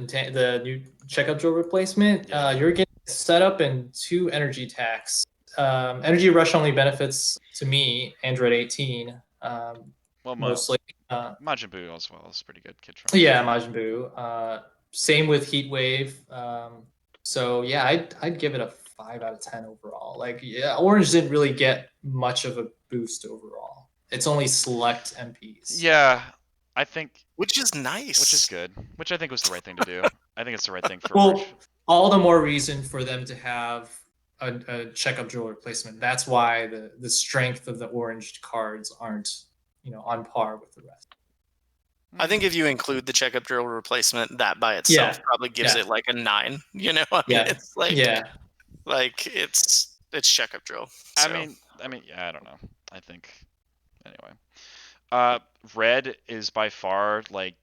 new checkup drill replacement, Yeah. you're getting setup and 2 energy tax. Energy rush only benefits to me Android 18 Well, mostly. Majin Buu as well is pretty good. Kid Trump. Yeah, Majin Buu. Same with Heat Wave. So yeah, I'd give it a 5 out of 10 overall. Like, yeah, Orange didn't really get much of a boost overall. It's only select MPs. Yeah, I think, Which is nice. which is good. Which I think was the right thing to do. I think it's the right thing for Well, Orange. all the more reason for them to have a checkup drill replacement. That's why the strength of the orange cards aren't, on par with the rest. I think if you include the checkup drill replacement, that by itself probably gives it like a 9. I mean, it's like it's checkup drill. So. I mean, yeah, I don't know. I think anyway. Red is by far like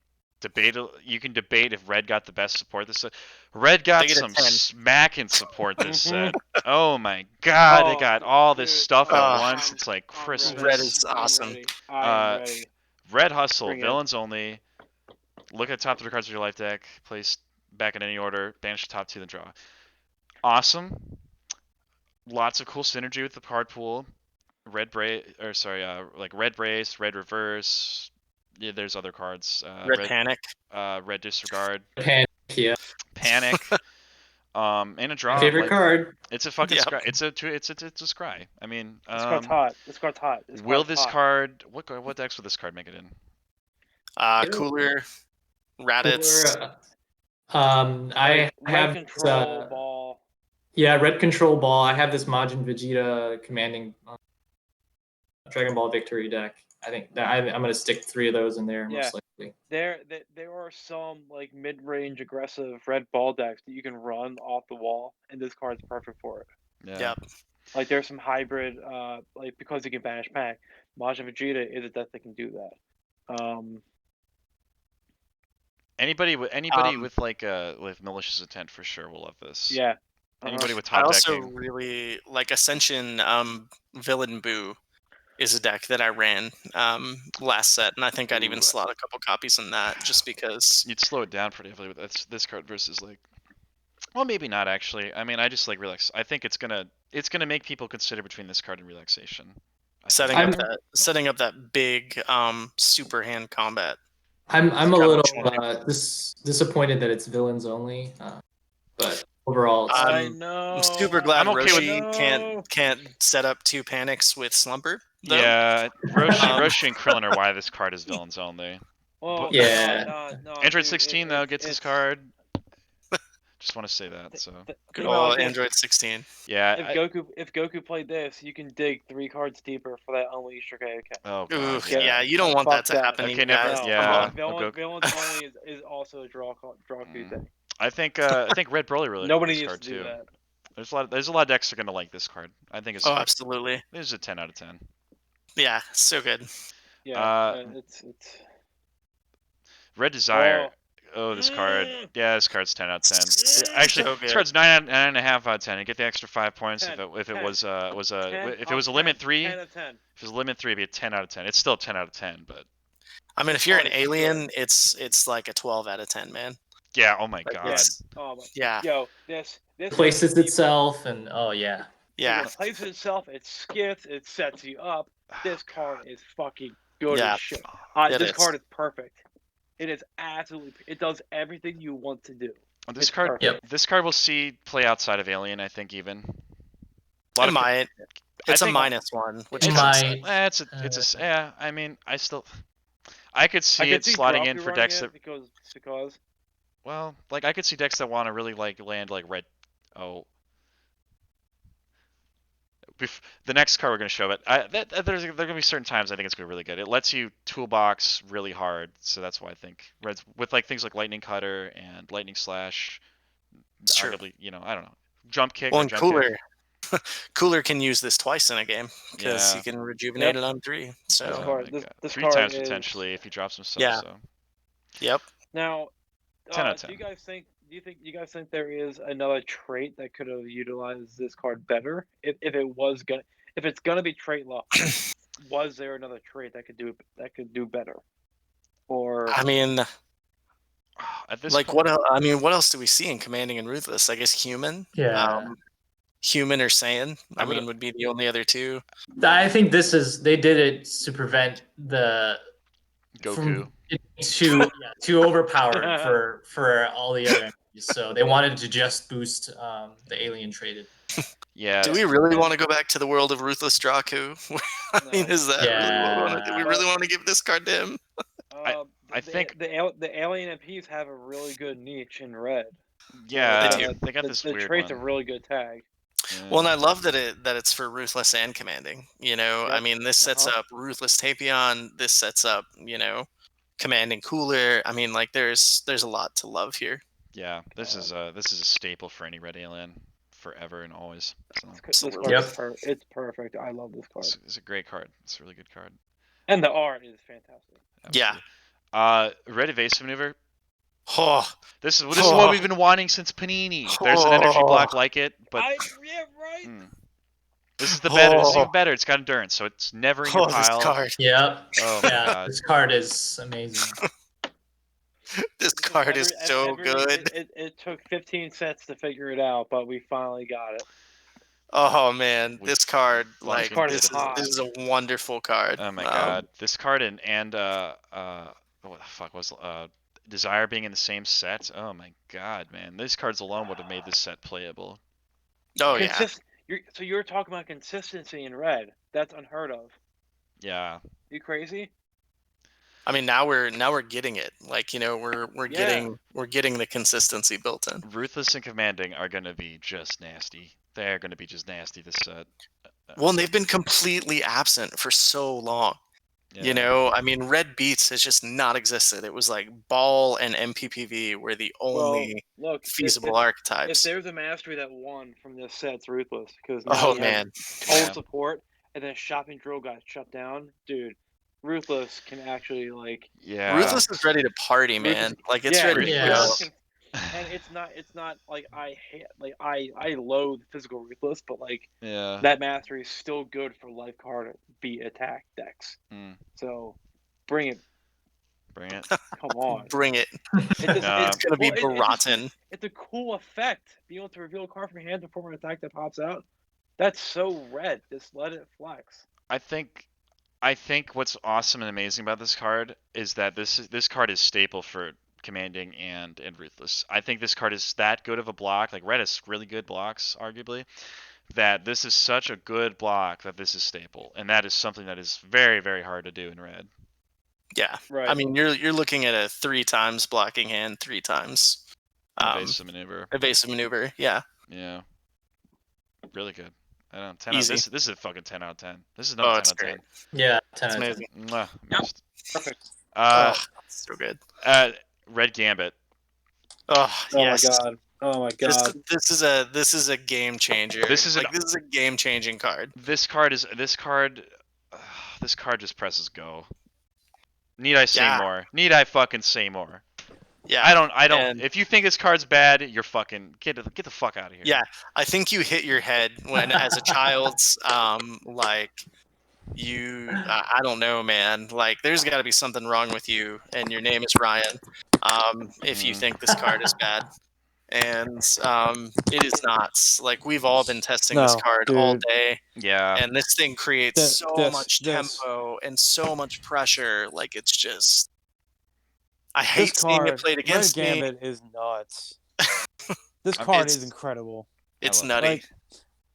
you can debate if Red got the best support this set. Red got some smacking support this set. Oh my god, they got all this stuff at once. It's like Christmas. Red is awesome. I'm ready. Red Hustle, Bring it. villains only. Look at the top 3 cards of your life deck. Place back in any order. Banish the top 2, then draw. Awesome. Lots of cool synergy with the card pool. Red Brace, like Red Brace, Red Reverse. Yeah, there's other cards. Red Panic. Red Disregard. Panic, yeah. Panic. And a draw. My favorite card. It's a fucking scry. It's a scry. I mean, This card's hot. This card's hot. will this card? What decks will this card make it in? Cooler. Raditz. I have control ball. Yeah, red control ball. I have this Majin Vegeta commanding Dragon Ball Victory deck. I think that I'm gonna stick 3 of those in there most likely. There are some like mid-range aggressive red ball decks that you can run off the wall, and this card's perfect for it. Yeah. Yep. Like there's some hybrid, like because you can banish Panic, Majin Vegeta is a deck that can do that. Anybody with with malicious intent for sure will love this. Yeah. Anybody with I top also decking. really like Ascension. Villain Boo is a deck that I ran last set, and I think I'd even slot a couple copies in that just because You'd slow it down pretty heavily with this card versus like. Well, maybe not actually. I mean, I just like relax. I think it's gonna make people consider between this card and relaxation. setting up that big super hand combat. I'm a little disappointed that it's villains only, but overall, I'm super glad I'm okay Roshi can't set up 2 panics with Slumber. Though. Yeah, Roshi and Krillin are why this card is villains only. Well, yeah. no, Android 16 though gets his card. Just want to say that. So good old Android 16. Yeah. If Goku played this, you can dig 3 cards deeper for that Unleash your KO. Oh God, Oof, yeah, you don't want that to happen. Okay, never. Yeah. Villains only is also a draw Tuesday. I think Red Broly really Nobody this needs card to do too. that. There's a lot of decks that are gonna like this card. I think it's absolutely. This is a 10 out of 10. Yeah, so good. Yeah, it's Red Desire. Oh, this card. Yeah, this card's 10 out of 10. Actually, this card's 9.5 out of 10. You get the extra 5 points 10, if it was a 10, limit 3. 10 out of 10. If it was a limit 3, it'd be a 10 out of 10. It's still a 10 out of 10, but. I mean, if you're an alien, it's like a 12 out of 10, man. Yeah. Oh my god. Yeah. Yo, this places itself, and yeah. It places itself. It skips. It sets you up. This card is fucking good as shit. This card is perfect. It is absolutely. It does everything you want to do. This card. This card will see play outside of Alien. I think even. It might. It's a -1, which might. Yeah. I mean, I could see it slotting in for decks that because. Well, like I could see decks that want to really like land like red. Oh. The next card we're going to show, but there's going to be certain times I think it's going to be really good. It lets you toolbox really hard, so that's why I think Reds with like things like Lightning Cutter and Lightning Slash, arguably, I don't know, jump kick Well, or and jump kick. Cooler can use this twice in a game because Yeah. he can rejuvenate it on 3. So This card, this 3 card times is... potentially if he drops himself. Yeah. So Yep. Now, 10 out of 10. do you guys think there is another trait that could have utilized this card better? If it's gonna be trait lock, was there another trait that could do better? Or I mean, At this like point, what else do we see in Commanding and Ruthless? I guess Human. Yeah. Human or Saiyan. Would be the only other two. I think they did it to prevent the Goku to overpower for all the other enemies. So they wanted to just boost the alien traded. Yeah. Do we really want to go back to the world of Ruthless Draku? Is that really what we want to do? We really want to give this card to him? I think the alien MPs have a really good niche in red. Yeah, they got this the weird trait's one. a really good tag. Yeah. Well, and I love that it's for Ruthless and Commanding. Yep. This sets up Ruthless Tapion. This sets up, Commanding Cooler. There's a lot to love here. Yeah, this is a staple for any red alien forever and always. So. It's perfect. I love this card. It's a great card. It's a really good card. And the art is fantastic. Absolutely. Yeah. Red evasive maneuver. Oh, this is what we've been wanting since Panini. There's an energy block like it, but right. This is the better. This is even better. It's got endurance, so it's never in your pile. This card. Yep. Oh my God. This card is amazing. This card is so good. It took 15 sets to figure it out, but we finally got it. Oh man, this card, this is a wonderful card. Oh my God, this card and what the fuck was Desire being in the same set? Oh my God, man, these cards alone would have made this set playable. Oh yeah. You're talking about consistency in red. That's unheard of. Yeah. You crazy? Now we're getting it. We're getting the consistency built in. Ruthless and Commanding are gonna be just nasty. They're gonna be just nasty this set. Well, and they've been completely absent for so long. Yeah. Red Beats has just not existed. It was like Ball and MPPV were the only feasible archetypes. If there's a mastery that won from this set, it's Ruthless. Because total support, and then Shopping Drill got shut down. Dude, Ruthless can actually Ruthless is ready to party, man. It's ready to go. And it's not like I loathe physical Ruthless, but yeah, that mastery is still good for life card beat attack decks. So bring it. Come on. Bring it. It's gonna be rotten. It's a cool effect. Being able to reveal a card from your hand before an attack that pops out. That's so red. Just let it flex. I think what's awesome and amazing about this card is that this card is staple for Commanding and Ruthless. I think this card is that good of a block. Red has really good blocks, arguably. That this is such a good block that this is staple, and that is something that is very, very hard to do in red. Yeah, right. You're looking at a 3 times blocking hand, 3 times evasive maneuver. Evasive maneuver, yeah. Yeah. Really good. I don't know. 10 Easy. This is a fucking 10 out of 10. This is another 10 out of 10. Yeah, 10 it's out of amazing. 10. Mwah, Perfect. So good. Red Gambit. Oh yes. Oh my God. This is a game changer. This is a game changing card. This card just presses go. Need I say more? Need I fucking say more? Yeah. I don't. If you think this card's bad, you're fucking get the fuck out of here. Yeah, I think you hit your head when, as a child, I don't know, man. There's got to be something wrong with you, and your name is Ryan. If you think this card is bad, and it is not. We've all been testing this card all day. Yeah. And this thing creates so much tempo and so much pressure. It's just. I hate seeing it played against Red Gambit is nuts. This card is incredible. It's nutty.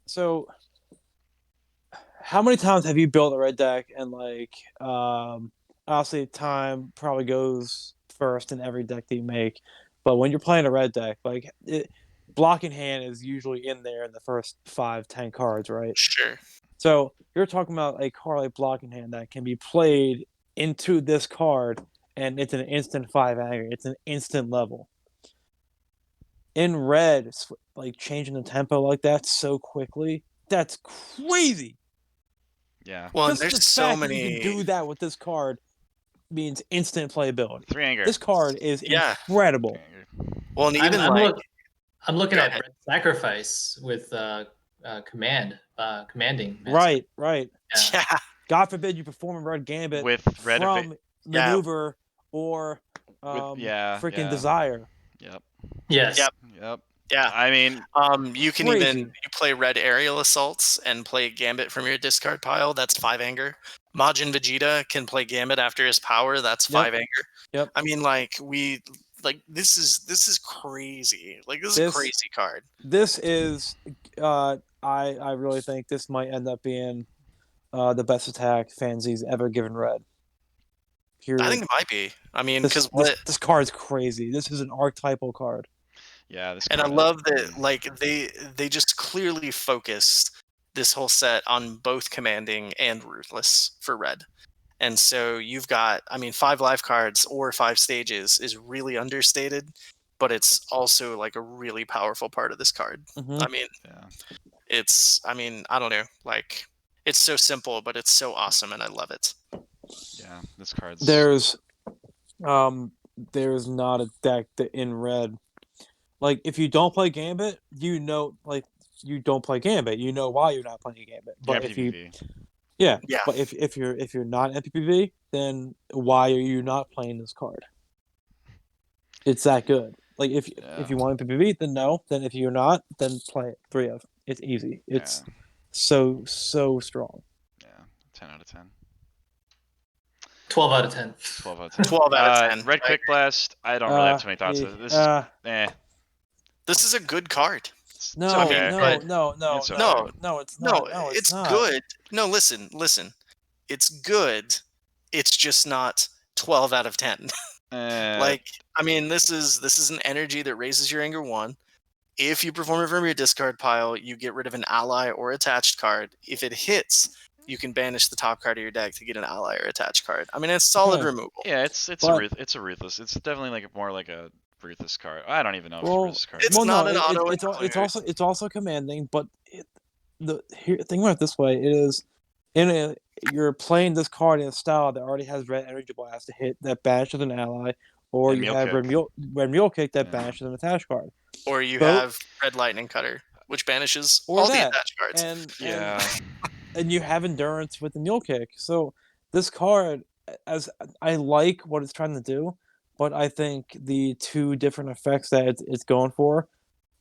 So, how many times have you built a red deck and obviously time probably goes first in every deck that you make, but when you're playing a red deck, blocking hand is usually in there in the first 5-10 cards, right? Sure. So you're talking about a card like blocking hand that can be played into this card. And it's an instant 5 anger. It's an instant level. in red, like changing the tempo like that so quickly, that's crazy. Yeah. Well, and Just the there's so fact that you many. can do that with this card means instant playability. 3 anger. This card is Yeah. incredible. 3 anger. Well, and even I'm looking Go at ahead. Red Sacrifice with commanding. Right. yeah, God forbid you perform a red gambit With red from Yeah. maneuver or yeah, freaking yeah. desire. Yep. Yes. Yep. yeah. I mean, You can Crazy. even you play red aerial assaults and play Gambit from your discard pile. That's 5 anger. Majin Vegeta can play Gambit after his power. That's 5 anger. Yep. I mean, this is crazy. Like this is a This- crazy card. This is I really think this might end up being the best attack Fanzy's ever given red. Period. I think it might be. I mean, this, because this card's crazy. This is an archetypal card. yeah, this and I card- love that like they just clearly focused this whole set on both commanding and ruthless for red. And so you've got, I mean, 5 life cards or 5 stages is really understated, but it's also like a really powerful part of this card. Mhm. I mean, Yeah. I don't know, like it's so simple, but it's so awesome, and I love it. Yeah, this card's There's not a deck that in red. Like if you don't play Gambit, you know, like you don't play Gambit. You know why you're not playing Gambit. But if you, PvP. yeah, Yeah. But if you're not MPPV, then why are you not playing this card? It's that good. Like if you want MPPV, then no. Then if you're not, then play it. 3 of. It's easy. It's so strong. Yeah, 10 out of 10. 12 out of 10. 12 out of 10. 12 out of 10. Red Quick Blast. I don't really have too many thoughts. This is This is a good card. No, okay, but- no, It's okay. it's not. No, it's not. good. No, listen. It's good. It's just not 12 out of 10. Like, I mean, this is an energy that raises your anger 1. If you perform it from your discard pile, you get rid of an ally or attached card. If it hits, you can banish the top card of your deck to get an ally or attached card. I mean, it's solid Okay. removal. yeah, it's a ruthless. It's definitely like more like a ruthless card. I don't even know if it's a ruthless card. It's not an auto it's also commanding, but the thing about it this way is you're playing this card in a style that already has red energy blast to hit that banishes an ally, or And you Mule have Kick. red mule kick that Yeah. banishes an attached card. Or you Both- have red lightning cutter, which banishes Or all that. the attached cards. And you have endurance with the mule kick. So this card, as I like what it's trying to do, but I think the 2 different effects that it's going for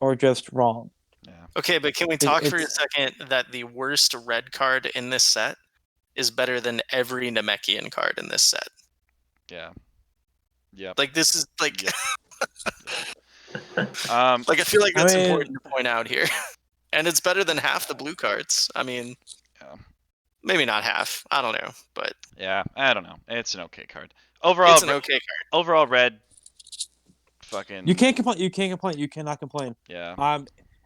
are just wrong. Yeah. Okay, but can we talk for a it's- second that the worst red card in this set is better than every Namekian card in this set? Yeah. Yep. Like this is like Yep. like I feel like that's I mean- important to point out here. And it's better than half the blue cards. I mean, Yeah. maybe not half. I don't know, but Yeah, I don't know. It's an okay card. Overall, it's an okay card. overall red. Fucking. You can't complain. You cannot complain. Yeah.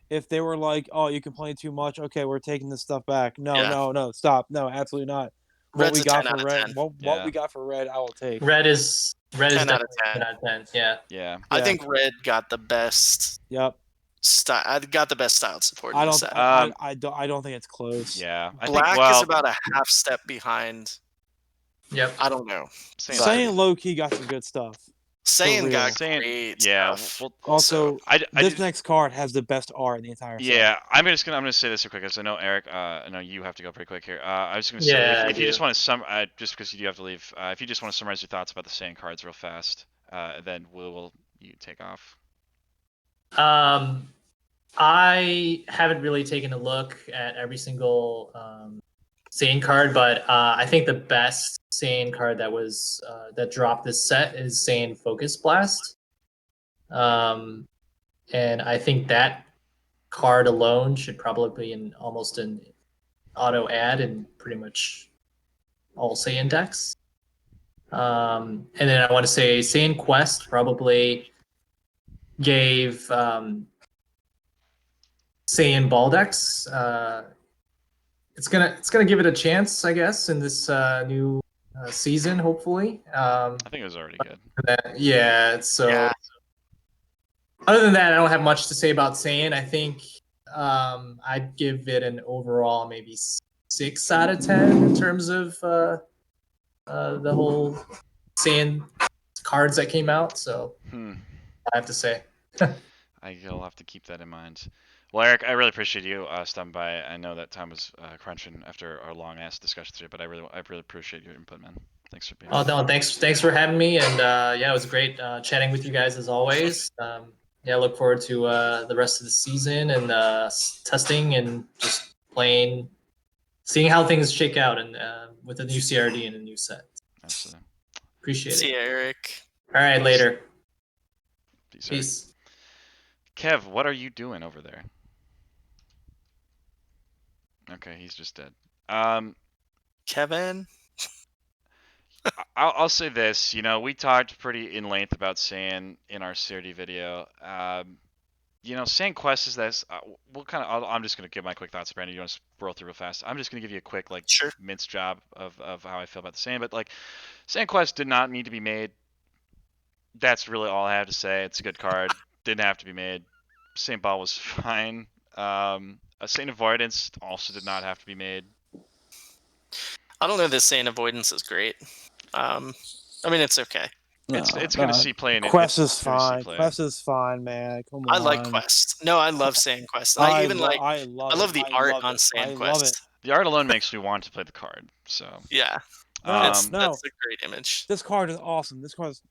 If they were like, "Oh, you complain too much," okay, we're taking this stuff back. No, Yeah. no, stop. No, absolutely not. What Red's we a got 10 for out of red, 10. what Yeah. we got for red, I will take. Red is 10 out of definitely 10. 10 out of 10. Yeah. Yeah. I Yeah. think red got the best Yep. style. I got the best styled support in I the don't. set. I don't think it's close. Yeah. I Black think, well, is about a half step behind. Yep. I don't know. Saiyan low key got some good stuff. Saiyan got Saiyan- great yeah. stuff. Well, Also, I this did- next card has the best art in the entire set. Yeah, I'm gonna say this real quick, because I know Eric. I know you have to go pretty quick here. I was gonna say, Yeah, if you I just do. want to just because you do have to leave, if you just want to summarize your thoughts about the Saiyan cards real fast, then you take off. I haven't really taken a look at every single Saiyan card, but I think the best Saiyan card that dropped this set is Saiyan Focus Blast. And I think that card alone should probably be almost an auto add in pretty much all Saiyan decks. And then I want to say Saiyan Quest probably gave Saiyan Ball decks. It's gonna give it a chance, I guess, in this new season, hopefully. I think it was already good. Yeah, so Yeah. Other than that, I don't have much to say about Saiyan. I think I'd give it an overall maybe 6 out of 10 in terms of the whole Saiyan cards that came out. So I have to say. You'll have to keep that in mind. Well, Eric, I really appreciate you stopping by. I know that time was crunching after our long ass discussion today, but I really appreciate your input, man. Thanks for being. Oh no, thanks for having me, and yeah, it was great chatting with you guys as always. Yeah, I look forward to the rest of the season and testing and just playing, seeing how things shake out, and with the new CRD and a new set. Absolutely. Appreciate it. See you, Eric. All right, later. Peace. Kev, what are you doing over there? Okay, he's just dead. Kevin? I'll say this. You know, we talked pretty in length about Saiyan in our CRD video. You know, Saiyan Quest is this. We'll kind of. I'm just gonna give my quick thoughts, Brandon. You want to roll through real fast? I'm just gonna give you a quick mince job of how I feel about the Saiyan. But like, Saiyan Quest did not need to be made. That's really all I have to say. It's a good card. Didn't have to be made. Saint Ball was fine. A Saint Avoidance also did not have to be made. I don't know that Saint Avoidance is great. I mean, it's okay. It's going to see play in it. Quest is fine. Quest is fine, man. Come on. I like Quest. No, I love Saint Quest. I love the art on Saint Quest. The art alone makes me want to play the card. So yeah, that's a great image. This card is awesome. This card is.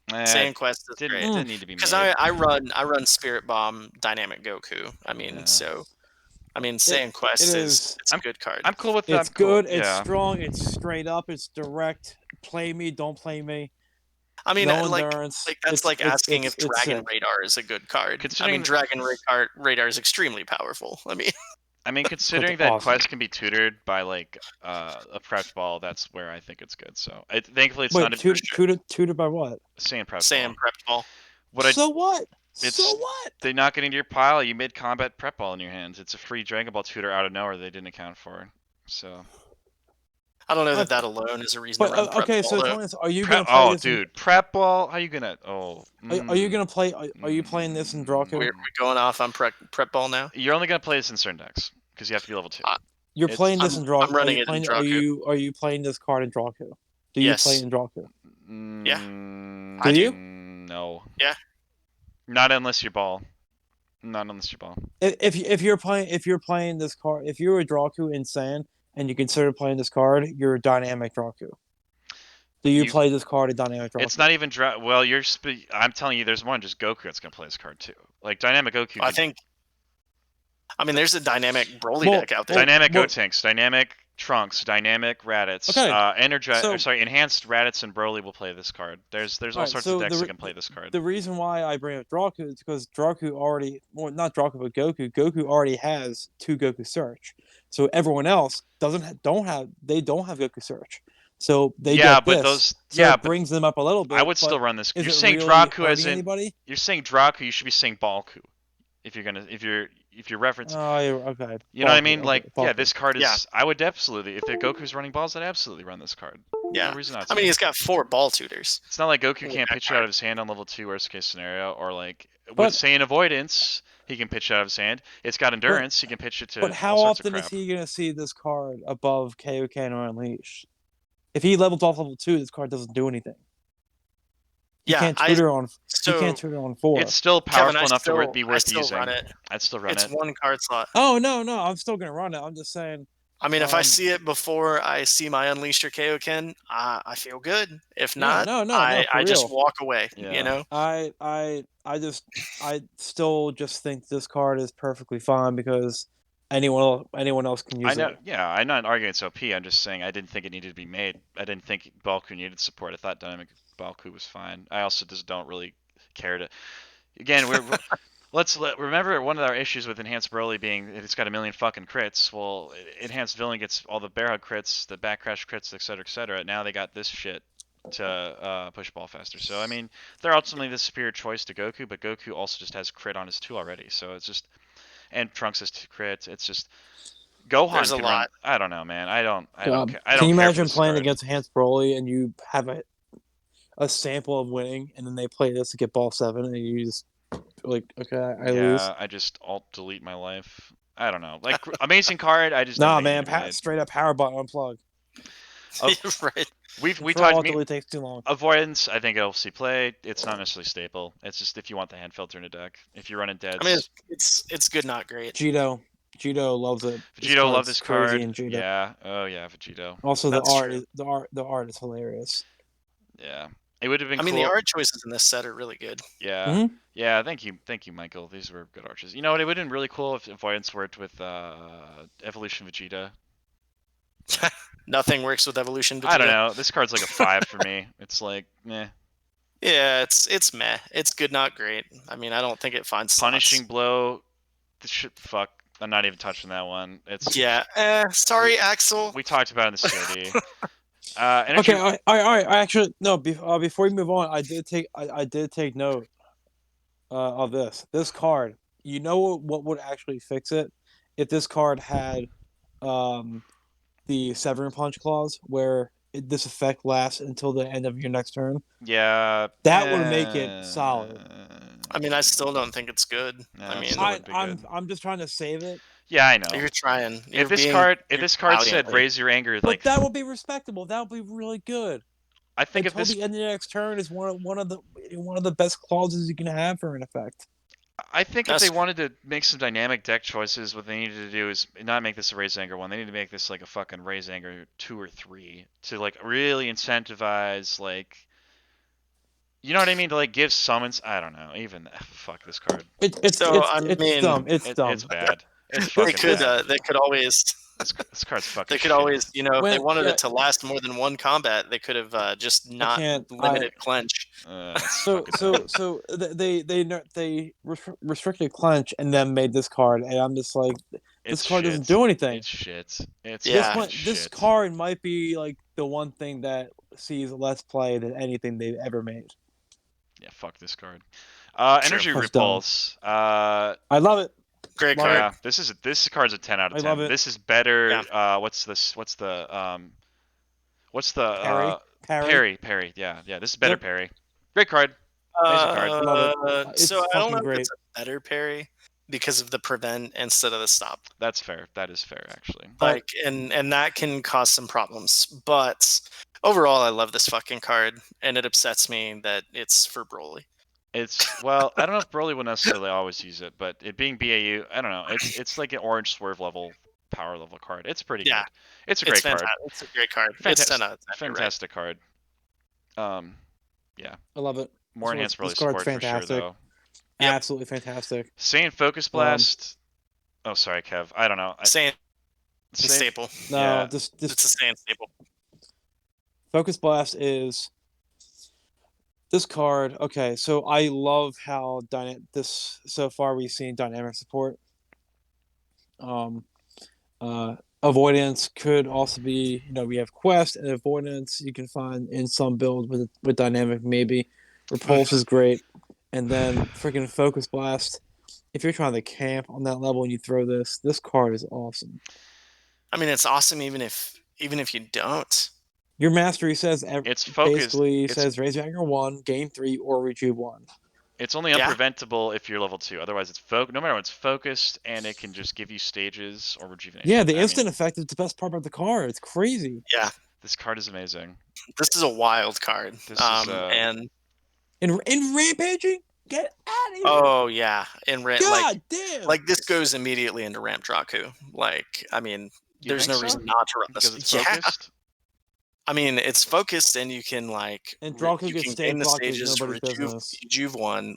Saiyan Quest is great. Didn't need to be made. Because I run Spirit Bomb Dynamic Goku. I mean, Saiyan Quest is a good card. I'm cool with that. It's good. It's strong. It's straight up. It's direct. Play me, don't play me. I mean, no that's like asking if Dragon Radar is a good card. I mean, Dragon Radar is extremely powerful. I mean, considering that Quest can be tutored by like a prep ball, that's where I think it's good. So thankfully it's not tutored by what? Saiyan prep ball. So what? So what? They knock it into your pile. You mid combat prep ball in your hands. It's a free Dragon Ball tutor out of nowhere they didn't account for. So I don't know that alone is a reason to run prep ball. So are you gonna play this? Dude, prep ball? How you gonna? Are you gonna play? Are you playing this in Draco? We're going off on prep ball now. You're only gonna play this in certain decks because you have to be level 2. You're playing this in Draco. I'm running it in Draco. Are you playing this card in Draco? Do you play in Draco? Yeah. Do you? No. Yeah. Not unless you're ball. Not unless you're ball. If you're playing this card, if you're a Draco in Sand and you consider playing this card, you're a dynamic Draco. Do you play this card in dynamic Draco? It's not even well. I'm telling you, there's more than just Goku that's gonna play this card too. Like dynamic Goku. I mean, there's a dynamic Broly deck out there. Dynamic Gotenks, dynamic Trunks, dynamic Raditz. Okay. Enhanced Raditz and Broly will play this card. There's all sorts of decks that can play this card. The reason why I bring up Draco is because Draco already, well, not Draco, but Goku. Goku already has 2 Goku Search, so everyone else don't have Goku Search. So they get this. It brings them up a little bit. I would still run this. You're saying really Draco as in anybody? You're saying Draco. You should be saying Balku. If you're referencing. Oh, okay. You know what I mean? This card is. Yeah. I would absolutely, if the Goku's running balls, I'd absolutely run this card. Yeah. No reason not to. I mean, he's got 4 ball tutors. It's not like Goku can't pitch it out of his hand on level 2, worst case scenario, or like with Saiyan Avoidance, he can pitch it out of his hand. It's got Endurance, he can pitch it to. But how often is he gonna see this card above Kaioken or Unleash? If he levels off level 2, this card doesn't do anything. You can't tutor on 4. It's still powerful enough to be worth using. I'd still run it. It's 1 card slot. Oh no, I'm still gonna run it. I'm just saying. I mean, if I see it before I see my Unleashed or Kaioken, I feel good. If not, I just walk away. Yeah. You know. I still just think this card is perfectly fine because anyone else can use it. Yeah, I'm not arguing it's OP. I'm just saying I didn't think it needed to be made. I didn't think Balku needed support. I thought dynamic Balku was fine. I also just don't really care to. Again, remember one of our issues with Enhanced Broly being it's got a million fucking crits. Well, Enhanced Villain gets all the bear hug crits, the back crash crits, etc., etc. Now they got this shit to push ball faster. So I mean, they're ultimately the superior choice to Goku, but Goku also just has crit on his 2 already. So it's just, and Trunks has 2 crits. It's just. Gohan There's a lot. I don't know, man. I don't care. Can you imagine playing against Enhanced Broly and you have a sample of winning, and then they play this to get ball 7, and you just like okay, I lose. Yeah, I just alt delete my life. I don't know. Like amazing card. I just Nah, don't man, think it straight up power button unplug. Right. we For talked. alt delete takes too long. Avoidance, I think it'll see play. It's not necessarily staple. It's just if you want the hand filter in a deck. If you're running deads. I mean, it's good, not great. Jito loves it. Vegito love this card. Crazy in Jito. Yeah. Oh yeah, Vegito. Also, That's true. the art is hilarious. Yeah. It would have been. I mean, cool. the art choices in this set are really good. Yeah. Mhm. Yeah. Thank you, Michael. These were good arches. You know what? It would have been really cool if Avoidance worked with Evolution Vegeta. Nothing works with Evolution Vegeta. I don't know. This card's like a 5 for me. It's like, meh. Yeah, it's meh. It's good, not great. I mean, I don't think it finds slots. Punishing Blow. Fuck. I'm not even touching that one. It's sorry, Axel. We talked about it in the COD. Energy... Okay, all right. I actually no. Before we move on, I did take note of this. This card. You know what would actually fix it? If this card had the Severing Punch clause, where this effect lasts until the end of your next turn. Yeah. That would make it solid. I mean, I still don't think it's good. No, I mean, I'm just trying to save it. Yeah, I know. You're trying. If this card said raise your anger, but like that would be respectable. That would be really good. I think until if this the end of the next turn is one of the best clauses you can have for an effect. I think if they wanted to make some dynamic deck choices, what they needed to do is not make this a raise anger one. They need to make this like a fucking raise anger 2 or 3 to like really incentivize like, you know what I mean, to like give summons. I don't know. Even fuck this card. It's dumb. It's dumb. It's bad. It's fucking bad. They could always. This card's fucking. They could shit. always, if they wanted it to last more than one combat, they could have just not limited clench. So they restricted clench and then made this card, and I'm just like, this card doesn't do anything. It's shit. This card might be like the one thing that sees less play than anything they've ever made. Yeah, fuck this card. Energy Repulse. I love it. Great card. Yeah, this card's a 10 out of 10. I love it. This is better. Yeah. What's the Parry? Yeah. This is better Parry. Great card. Amazing card. Love it. So I don't know great. if it's a better parry because of the prevent instead of the stop. That's fair. That is fair, actually. Like, and that can cause some problems. But overall, I love this fucking card, and it upsets me that it's for Broly. Well, I don't know if Broly will necessarily always use it, but it being BAU, I don't know. It's like an orange swerve level, power level card. It's pretty good. It's a great card. It's a great card. It's 10 out of 10. Fantastic card. Yeah. I love it. More enhanced Broly support for sure, though. Yep. Absolutely fantastic. Saiyan Focus Blast. Oh, sorry, Kev. I don't know. Saiyan staple. No, yeah. This it's a Saiyan staple. Focus Blast is this card. Okay, so I love how so far we've seen dynamic support. Avoidance could also be, we have quest and avoidance you can find in some build with dynamic maybe. Repulse is great, and then freaking Focus Blast. If you're trying to camp on that level and you throw this card is awesome. I mean, it's awesome even if you don't. Your mastery says it's focused. Basically says raise your anger 1, gain 3, or rejuve 1. It's only unpreventable if you're level 2. Otherwise, it's no matter what, it's focused, and it can just give you stages or rejuvenation. Yeah, the instant effect is the best part about the card. It's crazy. Yeah, this card is amazing. This is a wild card. And in rampaging, get out of here. Oh yeah, in God damn. Like this goes immediately into Ramp Draku. Like, I mean, there's no reason not to run this. Because it's focused? I mean, it's focused, and you can Draku gets gain the stages to rejuve 1,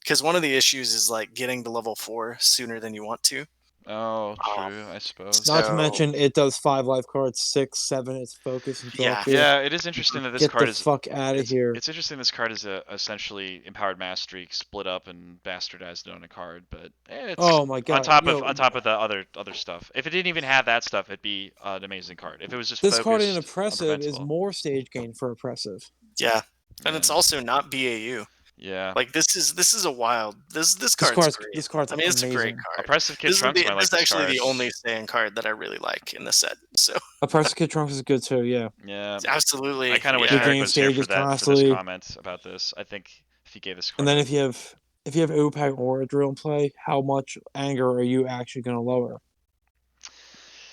because one of the issues is getting to level 4 sooner than you want to. Oh, true. I suppose. Not to mention, it does 5 life cards, 6, 7. It's focused. And yeah. It is interesting that this card is. Get the fuck out of here. It's interesting. This card is essentially empowered mastery split up and bastardized on a card, but it's. Oh my god! On top of the other stuff. If it didn't even have that stuff, it'd be an amazing card. If it was just this card in oppressive is more stage gain for oppressive. Yeah, and it's also not BAU. Yeah. This is a wild. This card's great. This card's amazing. It's a great card. Oppressive Kid Trunks. This is actually the only Saiyan card that I really like in the set. So. Oppressive Kid Trunks is good too. Yeah. Yeah. Absolutely. I kind of wish Eric was here for this comment about this. I think if he gave this card. And then if you have if you have overpowered Aura Drill in play, how much anger are you actually going to lower?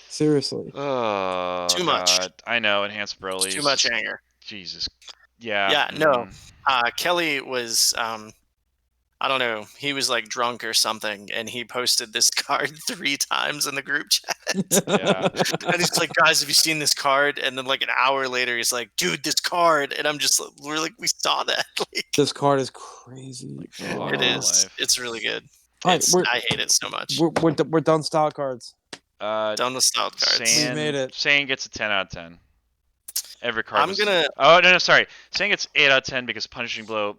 Seriously. Oh, Too much. God. I know, enhanced Broly's. Too much anger. Jesus. Yeah. Yeah, no. Kelly was, I don't know, he was like drunk or something, and he posted this card 3 times in the group chat. Yeah. And he's like, guys, have you seen this card? And then like an hour later, he's like, dude, this card. And I'm just, we're like, we saw that. Like, This card is crazy. fuck it my is. life. It's really good. All right, I hate it so much. we're done style cards. Done with style cards. We made it. Saiyan gets a 10 out of 10. Every card I'm was... gonna. Oh, no, sorry. Saiyan gets 8 out of 10 because Punishing Blow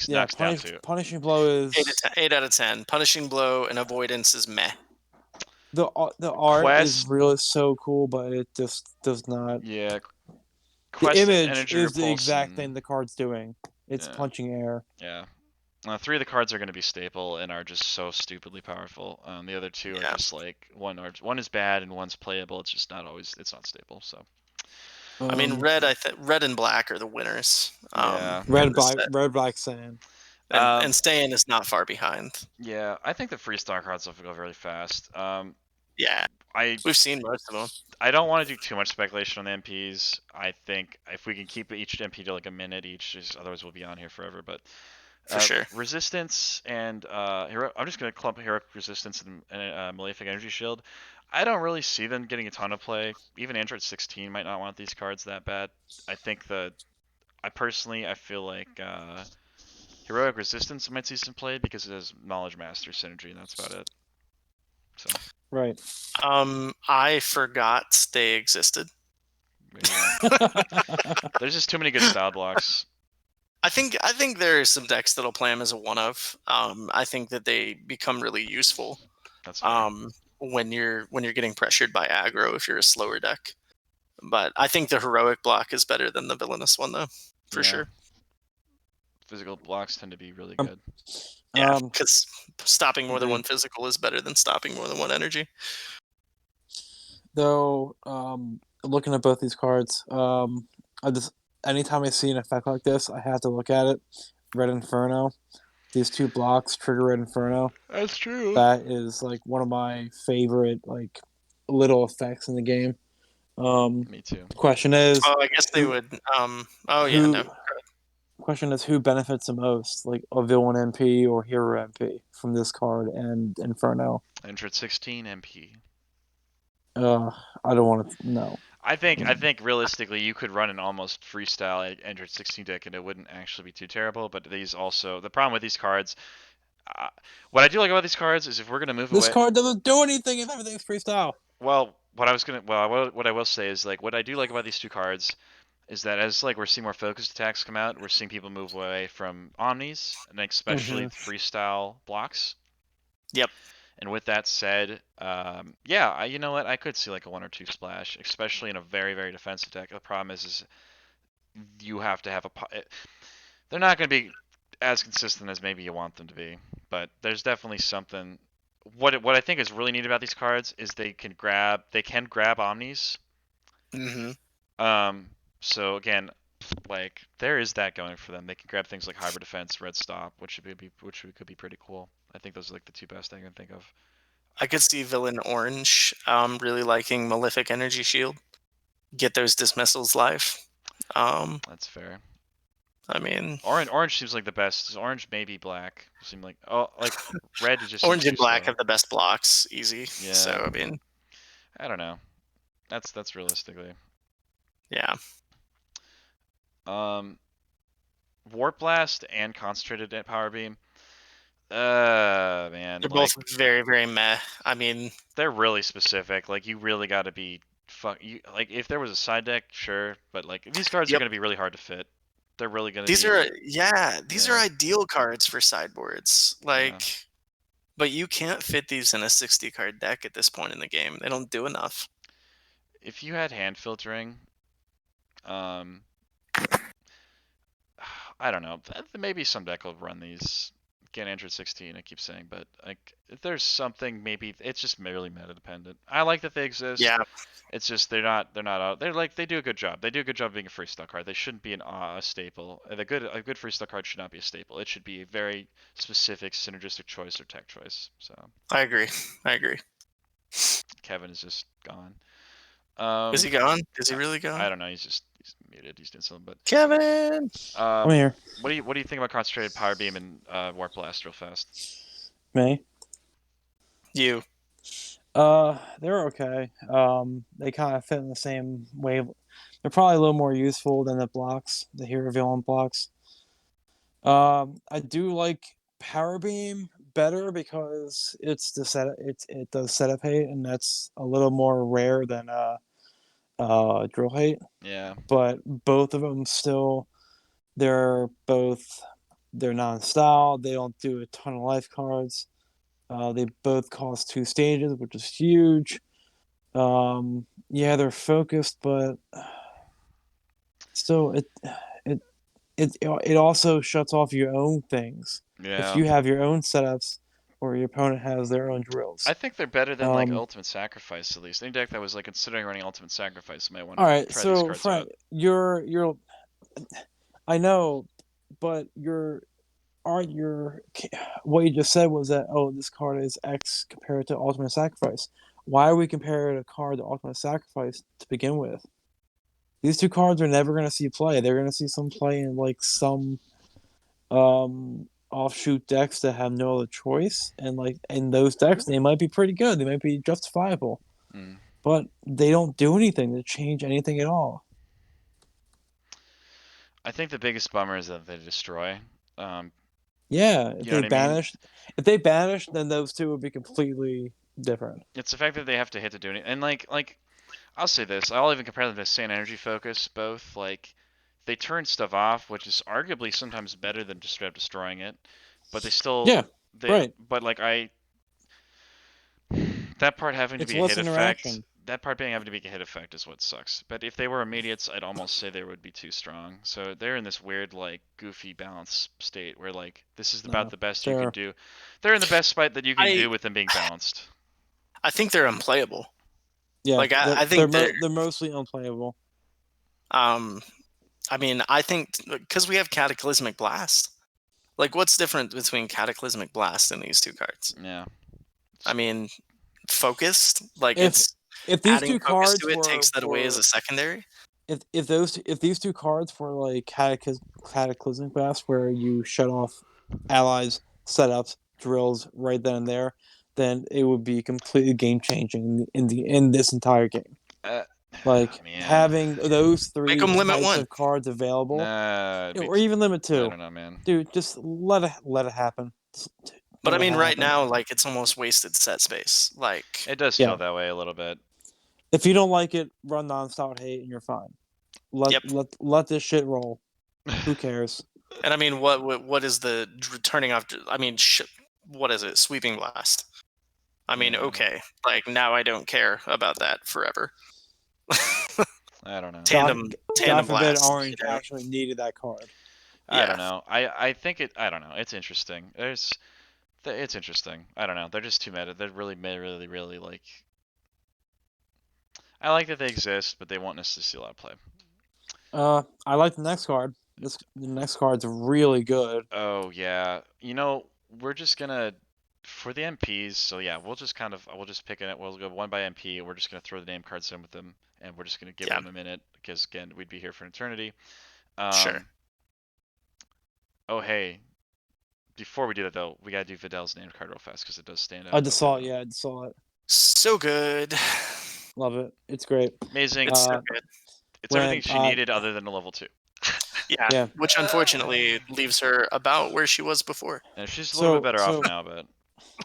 knocks down 2. Punishing Blow is 8 out of 10. Punishing Blow and Avoidance is meh. the art is really so cool, but it just does not. Yeah. The image is the exact thing the card's doing. It's punching air. Yeah. 3 of the cards are going to be staple and are just so stupidly powerful. The other 2 are just like one is bad and one's playable. It's just not always. It's not stable. So. I mean, red and black are the winners. Red, black, Saiyan. And Saiyan is not far behind. Yeah, I think the freestyle cards will go really fast. Yeah, we've seen most of them. I don't want to do too much speculation on the MPs. I think if we can keep each MP to like a minute each, otherwise we'll be on here forever. But for sure, Resistance and I'm just gonna clump Heroic Resistance and Malefic Energy Shield. I don't really see them getting a ton of play. Even Android 16 might not want these cards that bad. I think I feel like Heroic Resistance might see some play because it has Knowledge Master synergy, and that's about it. So. Right. I forgot they existed. Yeah. There's just too many good style blocks. I think there are some decks that'll play them as a one-of. I think that they become really useful. That's when you're getting pressured by aggro if you're a slower deck. But I think the heroic block is better than the villainous one though, for sure. Physical blocks tend to be really good. Yeah, because stopping more than one physical is better than stopping more than one energy. Though, looking at both these cards, anytime I see an effect like this, I have to look at it. Red Inferno. These 2 blocks trigger Red Inferno. That's true. That is like one of my favorite like little effects in the game. Me too. Question is. Oh, I guess they would. Question is, who benefits the most, like a villain MP or hero MP from this card and Inferno? Android 16 MP. I don't want to know. I think realistically you could run an almost freestyle Android 16 deck and it wouldn't actually be too terrible. But these also the problem with these cards. What I do like about these cards is if we're gonna move this card doesn't do anything if everything's freestyle. Well, what I will say is like what I do like about these 2 cards is that as like we're seeing more focused attacks come out, we're seeing people move away from omnis and especially freestyle blocks. Yep. And with that said, you know what? I could see like a 1 or 2 splash, especially in a very, very defensive deck. The problem is you have to have they're not going to be as consistent as maybe you want them to be, but there's definitely something. What I think is really neat about these cards is they can grab omnis. Mm-hmm. So again, like there is that going for them. They can grab things like Hybrid Defense, Red Stop, which could be pretty cool. I think those are like the 2 best I can think of. I could see Villain Orange really liking Malefic Energy Shield. Get those dismissals live. That's fair. I mean, orange seems like the best. Orange, maybe black. Seem like red is just orange and black have the best blocks, easy. Yeah. So I mean, I don't know. That's realistically. Yeah. Warp Blast and Concentrated Power Beam. Man. They're both very, very meh. I mean, they're really specific. Like you really got to be like if there was a side deck, sure, but like these cards are going to be really hard to fit. They're really going to. These are ideal cards for sideboards. Like, but you can't fit these in a 60 card deck at this point in the game. They don't do enough. If you had hand filtering, I don't know. Maybe some deck will run these. get Android 16. I keep saying, but like if there's something, maybe it's just merely meta dependent. I like that they exist. Yeah. It's just they're not out. They do a good job. They do a good job being a freestyle card. They shouldn't be a staple. A good freestyle card should not be a staple. It should be a very specific synergistic choice or tech choice. So I agree. Kevin is just gone. Is he gone? Is he really gone? I don't know. He's muted. He's doing something. But Kevin. I'm here. What do you think about concentrated power beam and warp blast real fast? Me. You. They're okay. They kind of fit in the same way. They're probably a little more useful than the blocks, the hero villain blocks. I do like power beam better because it's the set. It does setup hate, and that's a little more rare than drill hate. Yeah. But both of them still, they're non-style. They don't do a ton of life cards. They both cost 2 stages, which is huge. Yeah, they're focused, but still, it also shuts off your own things. Yeah. If you have your own setups, or your opponent has their own drills. I think they're better than like Ultimate Sacrifice at least. Any deck that was like considering running Ultimate Sacrifice might want to try these cards Frank, out. you're. I know, but what you just said was that this card is X compared to Ultimate Sacrifice. Why are we comparing a card to Ultimate Sacrifice to begin with? These two cards are never going to see play. They're going to see some play in like some offshoot decks that have no other choice, and like in those decks they might be pretty good. They might be justifiable, but they don't do anything to change anything at all. I think the biggest bummer is that they destroy. Yeah, if they banish, then those two would be completely different. It's the fact that they have to hit to do anything, and like I'll say this: I'll even compare them to Sand Energy Focus. Both like they turn stuff off, which is arguably sometimes better than just straight up destroying it, but they still right. But like that part having to be a hit effect. That part being having to be a hit effect is what sucks. But if they were immediates, I'd almost say they would be too strong. So they're in this weird, like, goofy balance state where, like, this is about the best you can do. They're in the best spot that you can do with them being balanced. I think they're unplayable. Yeah, like I think they're mostly unplayable. I mean, I think because we have Cataclysmic Blast. Like, what's different between Cataclysmic Blast and these two cards? Yeah. I mean, focused. Like if these two cards to it takes that away as a secondary. If these two cards were like Cataclysmic Blast, where you shut off allies, setups, drills right then and there, then it would be completely game changing in this entire game. Having those 3 types of cards available, or even limit 2. I don't know, man. Dude, just let it happen. But I mean, right now, like it's almost wasted set space. Like it does feel that way a little bit. If you don't like it, run non-style hate and you're fine. Let this shit roll. Who cares? And I mean, what is the turning off? I mean, what is it? Sweeping Blast. I mean, okay. Like now, I don't care about that forever. I don't know. Tandem God forbid Blast. Orange actually needed that card. I don't know. I think it. I don't know. It's interesting. It's interesting. I don't know. They're just too meta. They're really like. I like that they exist, but they won't necessarily see a lot of play. I like the next card. The next card's really good. Oh yeah. You know, we're just gonna for the MPs. So yeah, we'll just pick it. We'll go 1 by MP. We're just gonna throw the name cards in with them, and we're just gonna give them a minute because again, we'd be here for an eternity. Sure. Oh hey. Before we do that though, we gotta do Videl's named card real fast because it does stand out. I just saw it. Yeah, I just saw it. So good. Love it. It's great. Amazing. It's so good. It's everything she needed other than a level 2. Yeah. Which unfortunately leaves her about where she was before. And she's a little bit better off now, but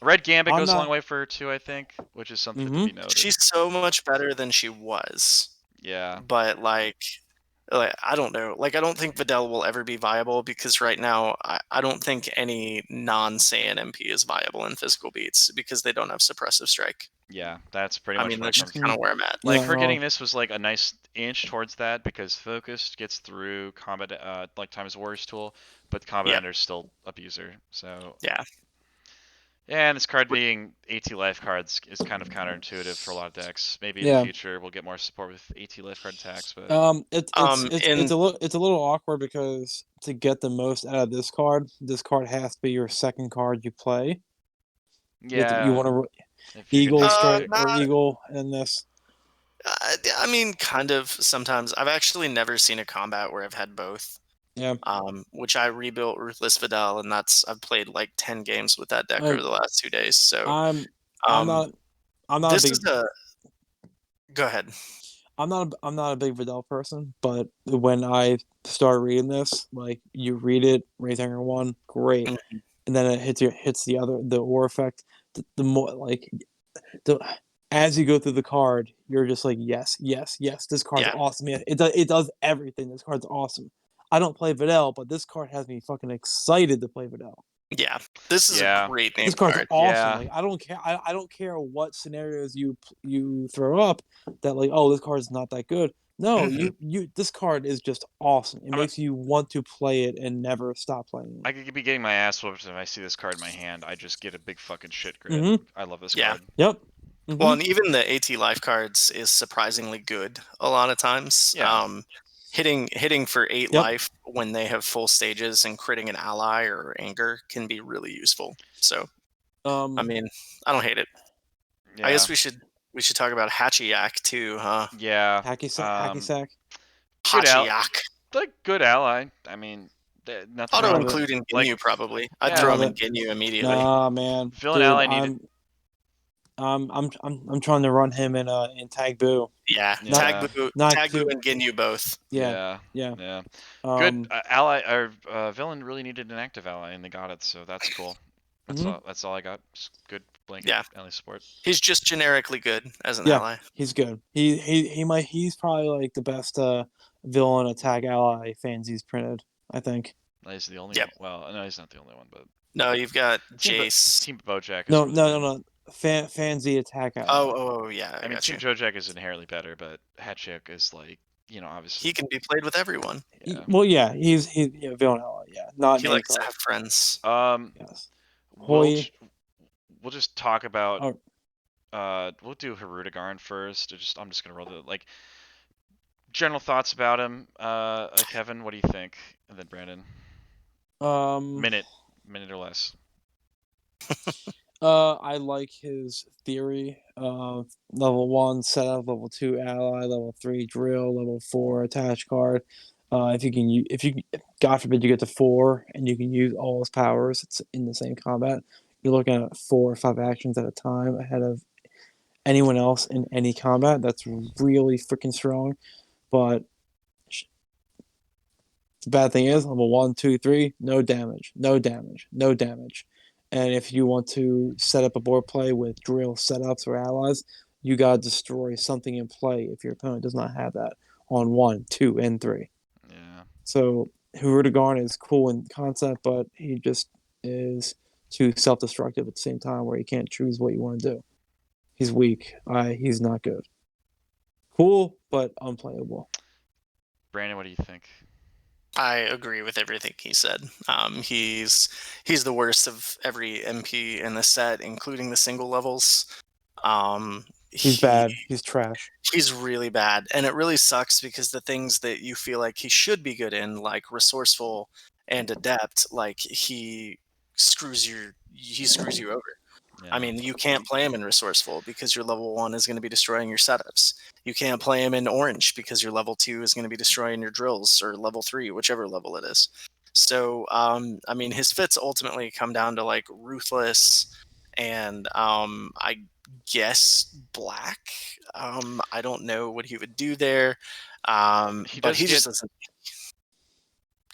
Red Gambit goes a long way for her too, I think, which is something to be noted. She's so much better than she was. Yeah. But like Like, I don't know. Like, I don't think Videl will ever be viable because right now I don't think any non-Saiyan MP is viable in physical beats because they don't have suppressive strike. Yeah, that's pretty I much mean, what that's it just comes. kind of where I'm at. Like Yeah, her well- getting this was like a nice inch towards that because focused gets through combat, like Times Warriors tool, but combat Yeah. ender's still abuser. So Yeah. yeah, and this card being AT life cards is kind of counterintuitive for a lot of decks. Maybe in Yeah. the future we'll get more support with AT life card attacks, but It's in- it's a little awkward because to get the most out of this card has to be your second card you play. yeah, You want to if you're Eagle gonna take strike it- nah. or Eagle in this. I mean, kind of sometimes. I've actually never seen a combat where I've had both. Yeah. Which I rebuilt Ruthless Videl, and I've played like 10 games with that deck Like, over the last 2 days. So I'm um, not this a big is a. Go ahead. I'm not a big Vidal person, but when I start reading this, like you read it, raise anger 1, great, Mhm. and then it hits the aura effect. The more like the as you go through the card, you're just like yes, this card's Yeah. awesome. Yeah, it does everything. This card's awesome. I don't play Vidal, but this card has me fucking excited to play Vidal. Yeah, this is Yeah. a great name This card's card. awesome. Yeah. Like I don't care. I don't care what scenarios you throw up that like oh this card's not that good. No, Mhm. you this card is just awesome. It makes you want to play it and never stop playing it. I could be getting my ass whooped if I see this card in my hand. I just get a big fucking shit grid. Mhm. I love this Yeah. card. Yep. Well, and even the AT life cards is surprisingly good a lot of times. Yeah. Hitting for 8 Yep. life when they have full stages and critting an ally or anger can be really useful. So I mean, I don't hate it. Yeah. I guess we should talk about Hachiyak too, huh? Yeah. hacky sack. Good Hachiyak. Like good ally. I mean, nothing Auto wrong with include in Like- Ginyu probably. I'd Yeah. throw him Love in Ginyu immediately. Nah, man. Villain Dude, ally needed. I'm trying to run him in Tag Boo. Yeah, Yeah. Tag Boo Not and Ginyu both. Yeah. Yeah. Um, Good ally or villain really needed an active ally and they got it, so that's cool. That's Mhm. all. That's all I got. Just good blanket Yeah. ally support. He's just generically good as an Yeah. ally. He's good. He's probably like the best villain attack ally fansies printed. I think. He's the only Yep. one. Well, no, he's not the only one, but No, you've got Team Bo- Jace. Team Bojack. Is No, really no, good. no, no. Fansy attack ally. Oh, yeah. I mean, got Team you. Bojack is inherently better, but Hatchik is like, obviously. He can be played with everyone. Yeah. Well, yeah, he's villain ally. Yeah, not He main likes to card. have friends. Yes. We'll, Hoi. we'll just talk about. Oh. We'll do Harudegarn first. I'm just gonna roll the general thoughts about him. Kevin, what do you think? And then Brandon. Minute or less. I like his theory. Level 1 setup, level 2 ally, level 3 drill, level 4 attach card. If you God forbid you get to 4 and you can use all his powers, it's in the same combat. You're looking at 4 or 5 actions at a time ahead of anyone else in any combat. That's really freaking strong. But the bad thing is level 1, 2, 3, no damage. And if you want to set up a board play with drill setups or allies, you gotta destroy something in play if your opponent does not have that on 1, 2, and 3. Yeah. So Harudegarn is cool in concept, but he just is too self-destructive at the same time where you can't choose what you want to do. He's weak. He's not good. Cool, but unplayable. Brandon, what do you think? I agree with everything he said. He's the worst of every MP in the set, including the single levels. He's bad. He's trash. He's really bad, and it really sucks because the things that you feel like he should be good in, like resourceful and adept, like he screws you over. Yeah. I mean, you can't play him in resourceful because your level 1 is going to be destroying your setups. You can't play him in orange because your level 2 is going to be destroying your drills, or level 3, whichever level it is. So, I mean, his fits ultimately come down to like ruthless and I guess black. I don't know what he would do there, but he just doesn't.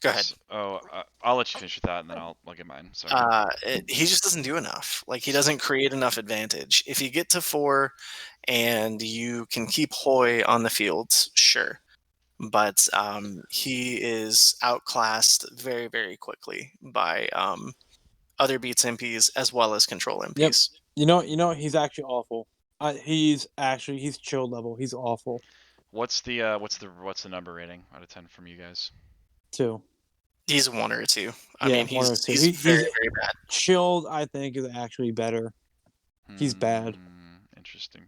Go ahead. I'll let you finish your thought, and then I'll get mine. Sorry. He just doesn't do enough. Like, he doesn't create enough advantage. If you get to 4 and you can keep Hoi on the field, sure. but he is outclassed very, very quickly by other beats MPs as well as control MPs. Yep. You know, he's actually awful. He's chill level. He's awful. What's the number rating out of 10 from you guys? 2. He's 1 or 2. I Yeah, mean, 1 or he's 2. very, very bad. Chilled, I think, is actually better. He's bad. Interesting.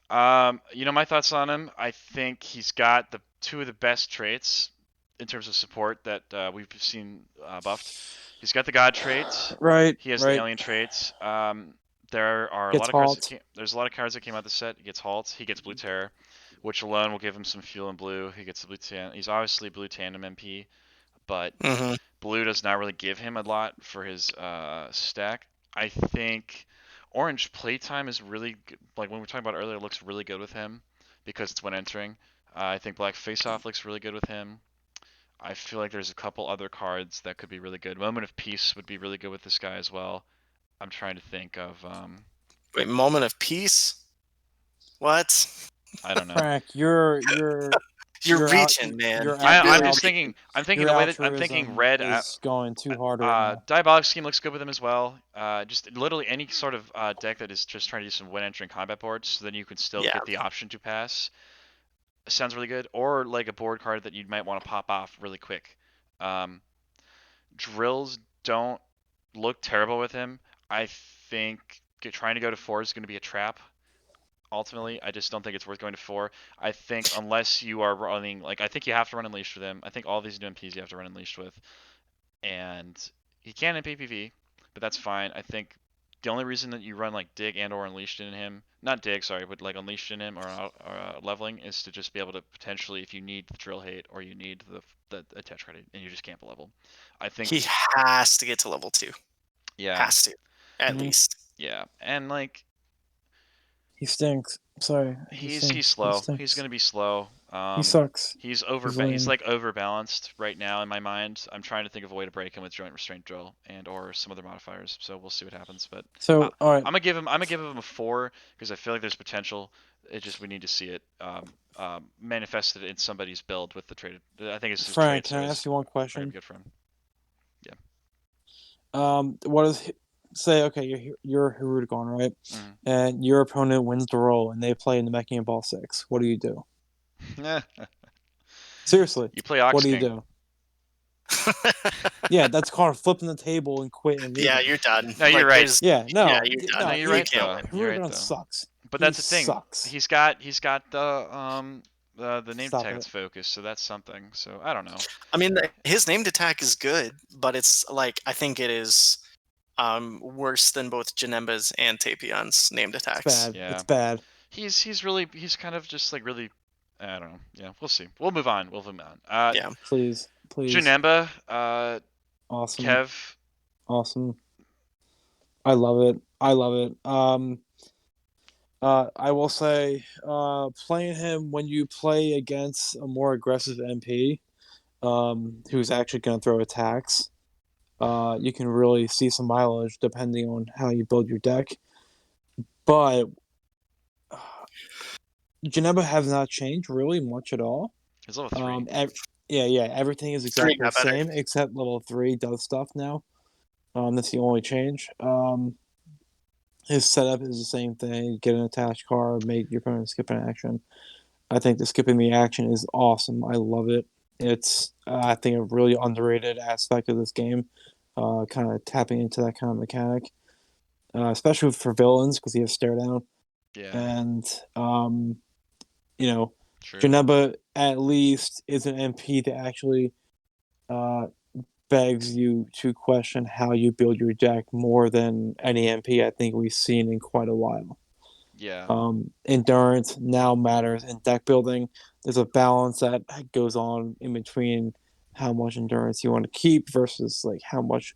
You know, my thoughts on him. I think he's got the 2 of the best traits in terms of support that we've seen buffed. He's got the God traits. Right. He has the alien traits. There are a Gets lot of cards. halt. There's a lot of cards that came out this set. He gets halt. He gets blue terror, which alone will give him some fuel in blue. He gets the blue tan. He's obviously blue tandem MP, but blue does not really give him a lot for his stack. I think orange playtime is really good. Like when we were talking about earlier, it looks really good with him because it's when entering. I think black face off looks really good with him. I feel like there's a couple other cards that could be really good. Moment of Peace would be really good with this guy as well. I'm trying to think of. Wait, Moment of Peace? What? I don't know. Frank, you're reaching, man. I'm just thinking. I'm thinking the way that I'm thinking. Red is going too hard right now. Diabolic Scheme looks good with him as well. Just literally any sort of deck that is just trying to do some when entering combat boards, so then you can still get the option to pass. Sounds really good. Or like a board card that you might want to pop off really quick. Drills don't look terrible with him. I think trying to go to 4 is going to be a trap. Ultimately, I just don't think it's worth going to 4. I think unless you are running, like, I think you have to run Unleashed with him. I think all these new MPs you have to run Unleashed with. And he can in PPV, but that's fine. I think the only reason that you run, like, Dig and or Unleashed in him, not Dig, sorry, but, like, Unleashed in him or leveling is to just be able to potentially, if you need the Drill Hate or you need the Attach Credit and you just can't level. I think he has to get to level 2. Yeah. Has to. At least. Yeah. And, like, he stinks. Sorry. He's slow. He's gonna be slow. He sucks. He's like overbalanced right now in my mind. I'm trying to think of a way to break him with Joint Restraint Drill and or some other modifiers. So we'll see what happens. But all right, I'm gonna give him a 4 because I feel like there's potential. It just we need to see it manifested in somebody's build with the traded. I think it's just Frank. Can I ask you one question? Good for him. Yeah. What is say? Okay, you're Hirudegon, right? And your opponent wins the roll, and they play in the Mechie and Ball 6. What do you do? Seriously, you play Ox What do King. you do? Yeah, that's called flipping the table and quitting. Yeah, you're done. No, you're right. Yeah, no, yeah, you're done. No, you're right though. Hirudegon sucks. But that's the thing. Sucks. He's got the name Stop tag focus, so that's something. So I don't know. I mean, his named attack is good, but it's like I think it is worse than both Janemba's and Tapion's named attacks. It's bad. Yeah. It's bad. He's kind of just like really, I don't know. Yeah, we'll see. We'll move on. Yeah. Please. Janemba, awesome. Kev. Awesome. I love it. I will say, playing him when you play against a more aggressive MP, who's actually going to throw attacks, you can really see some mileage depending on how you build your deck. But Janemba has not changed really much at all. He's level 3. Everything is exactly the same except level 3 does stuff now. That's the only change. His setup is the same thing. Get an attached card, make your opponent skip an action. I think the skipping the action is awesome. I love it. It's, I think, a really underrated aspect of this game. Kind of tapping into that kind of mechanic. Especially for villains, because he has stare down. Yeah. And, True. Janemba at least is an MP that actually begs you to question how you build your deck more than any MP I think we've seen in quite a while. Yeah. Endurance now matters in deck building. There's a balance that goes on in between how much endurance you want to keep versus like how much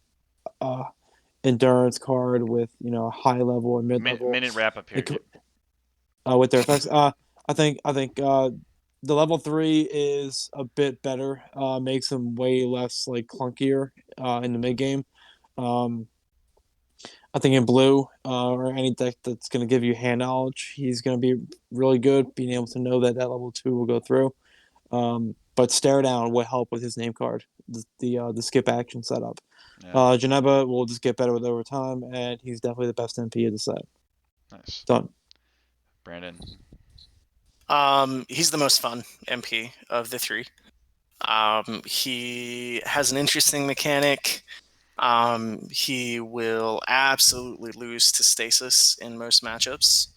endurance card with high level and mid level. Minute wrap up period. With their effects, I think the level 3 is a bit better. Makes him way less like clunkier in the mid game. I think in blue or any deck that's going to give you hand knowledge, he's going to be really good. Being able to know that level 2 will go through. But stare down would help with his name card. The skip action setup. Yeah. Janeba will just get better with over time, and he's definitely the best MP of the set. Nice. Done. Brandon. He's the most fun MP of the three. He has an interesting mechanic. He will absolutely lose to stasis in most matchups.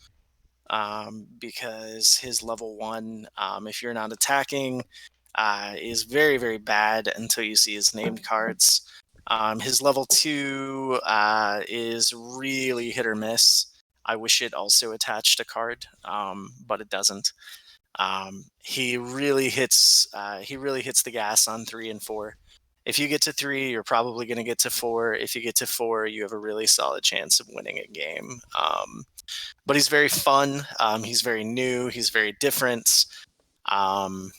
Because his level 1, if you're not attacking, is very, very bad until you see his named cards. His level 2 is really hit or miss. I wish it also attached a card, but it doesn't. He really hits the gas on 3 and 4. If you get to 3, you're probably going to get to 4. If you get to 4, you have a really solid chance of winning a game. But he's very fun. He's very new. He's very different. You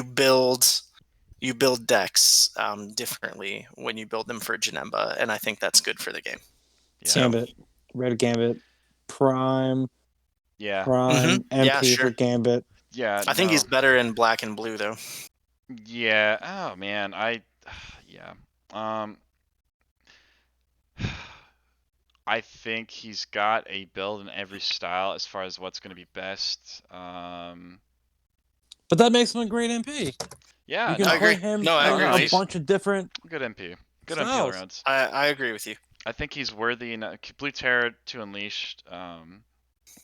build decks differently when you build them for Janemba, and I think that's good for the game. Yeah. Gambit, Red Gambit, Prime. Yeah. Prime MP Yeah, sure. for Gambit. Yeah. I think he's better in black and blue though. Yeah. Oh man, yeah. I think he's got a build in every style as far as what's going to be best. But that makes him a great MP. Yeah, you can I play agree. him I agree. a bunch of different. Good MP. Good MP styles. all around. I agree with you. I think he's worthy enough. Blue Terror to Unleashed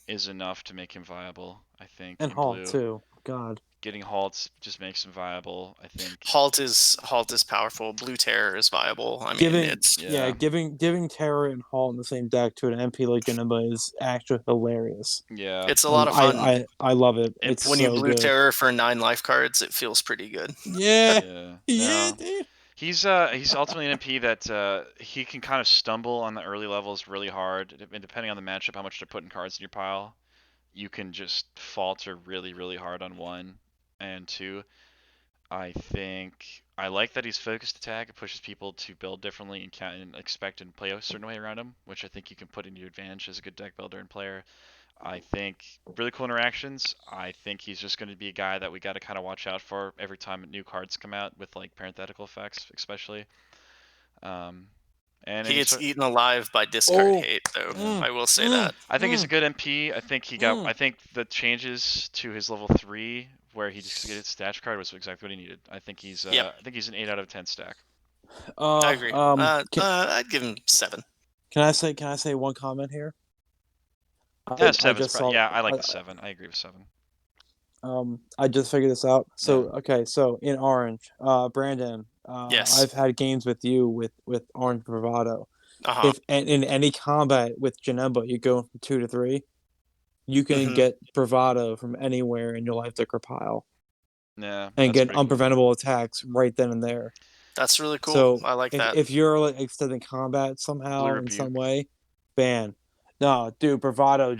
is enough to make him viable. I think. And in Halt blue. too. God. Getting Halts just makes him viable. I think. Halt is powerful. Blue Terror is viable. I mean, giving Terror and Halt in the same deck to an MP like Janemba is actually hilarious. Yeah. It's a lot of fun. I love it. It's when so you Blue good. Terror for 9 life cards, it feels pretty good. Yeah. Yeah. Dude. He's ultimately an MP that he can kind of stumble on the early levels really hard, and depending on the matchup, how much they're putting cards in your pile, you can just falter really, really hard on 1 and 2. I think I like that he's focused attack. It pushes people to build differently and can expect and play a certain way around him, which I think you can put into your advantage as a good deck builder and player. I think really cool interactions. I think he's just going to be a guy that we got to kind of watch out for every time new cards come out with like parenthetical effects, especially. And he gets eaten alive by discard hate, though. I will say that. I think he's a good MP. I think he got. I think the changes to his level 3, where he just gets stash card, was exactly what he needed. I think he's. I think he's an 8 out of 10 stack. I agree. I'd give him 7. Can I say one comment here? Yeah, 7. Yeah, I like the 7. I agree with 7. I just figured this out. So okay, so in Orange, Brandon, yes, I've had games with you with Orange Bravado. Uh-huh. If in any combat with Janemba, you go from 2 to 3, you can get Bravado from anywhere in your life sticker pile. Yeah, and get unpreventable attacks right then and there. That's really cool. So I like that. If you're like extending combat somehow in some way, ban. No, dude, Bravado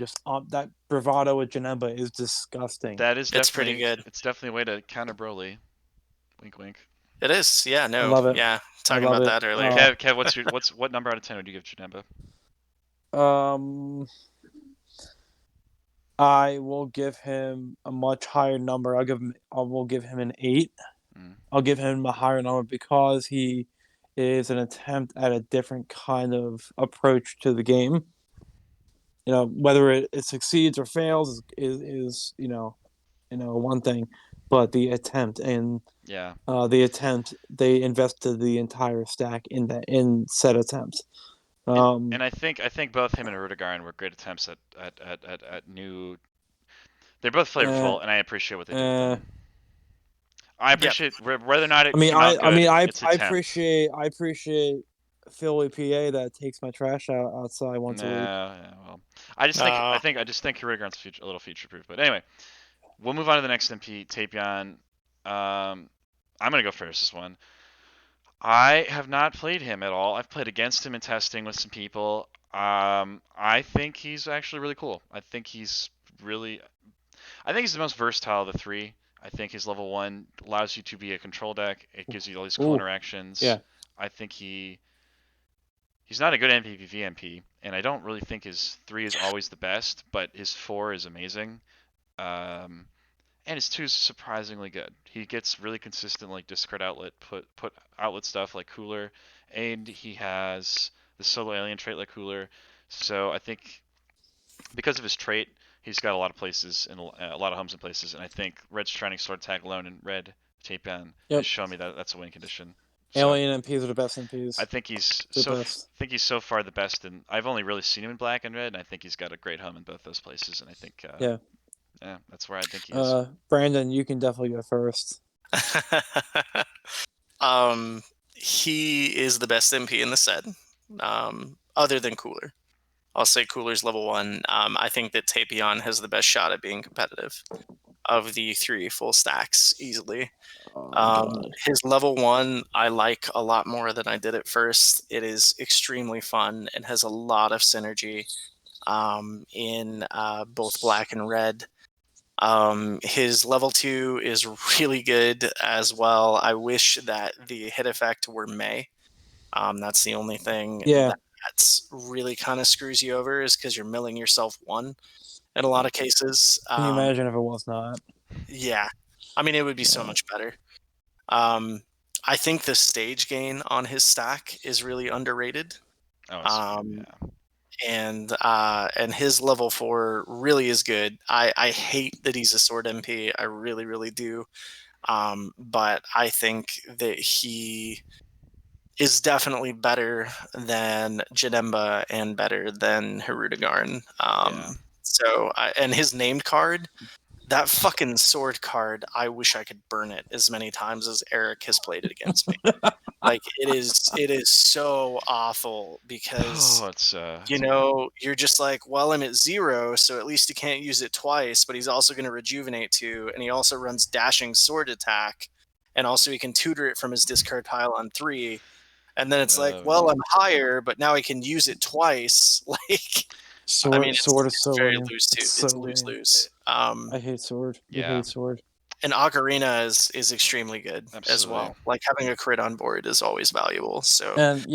that Bravado with Janemba is disgusting. That is it's pretty good. It's definitely a way to counter Broly. Wink, wink. It is. Yeah. No. I love it. Yeah. Talking about that earlier. Kev, what number out of 10 would you give Janemba? I will give him a much higher number. I will give him an 8. I'll give him a higher number because he is an attempt at a different kind of approach to the game. You know, whether it succeeds or fails is one thing, but the attempt they invested the entire stack in said attempt. And I think both him and Rudigarn were great attempts at new. They're both flavorful, and I appreciate what they did with them. I appreciate whether or not it came out good. I appreciate Philly, PA that takes my trash out outside once a week. Yeah, well, I just think Rudigarn's a little future proof. But anyway, we'll move on to the next MP, Tapion. I'm gonna go first this one. I have not played him at all. I've played against him in testing with some people. I think he's actually really cool. I think he's the most versatile of the 3. I think his level 1 allows you to be a control deck. It gives you all these cool interactions. Yeah. I think he's not a good MPPV MP, and I don't really think his 3 is always the best, but his 4 is amazing. and his 2 is surprisingly good. He gets really consistent like discard outlet, put outlet stuff like cooler, and he has the solo alien trait like cooler. So I think because of his trait, he's got a lot of places and a lot of homes in places, and I think Red's Shining Sword tag alone and Red Tapion has shown me that that's a win condition. So Alien MPs are the best MPs. I think he's The best. so far the best, and I've only really seen him in black and red, and I think he's got a great home in both those places, and I think yeah, that's where I think he is. Brandon, you can definitely go first. He is the best MP in the set, other than Cooler. I'll say Cooler's level 1. I think that Tapion has the best shot at being competitive of the 3 full stacks easily. His level 1 I like a lot more than I did at first. It is extremely fun and has a lot of synergy in both black and red. His level 2 is really good as well. I wish that the hit effect were May. That's the only thing that's really kind of screws you over, is because you're milling yourself 1 in a lot of cases. Can you imagine if it was not? Yeah. I mean, it would be so much better. I think the stage gain on his stack is really underrated. And his level 4 really is good. I hate that he's a sword MP. I really, really do. But I think that he is definitely better than Janemba and better than Hirudegarn. And his named card, that fucking sword card, I wish I could burn it as many times as Eric has played it against me. Like, it is so awful because you're just like, well, I'm at 0, so at least he can't use it twice, but he's also going to rejuvenate 2, and he also runs dashing sword attack, and also he can tutor it from his discard pile on 3. And then it's like, well, I'm higher, but now I can use it twice. Like, sword, I mean, sword is so very lame. loose too. It's so lose. I hate sword. You hate sword. And Ocarina is extremely good as well. Like, having a crit on board is always valuable. So and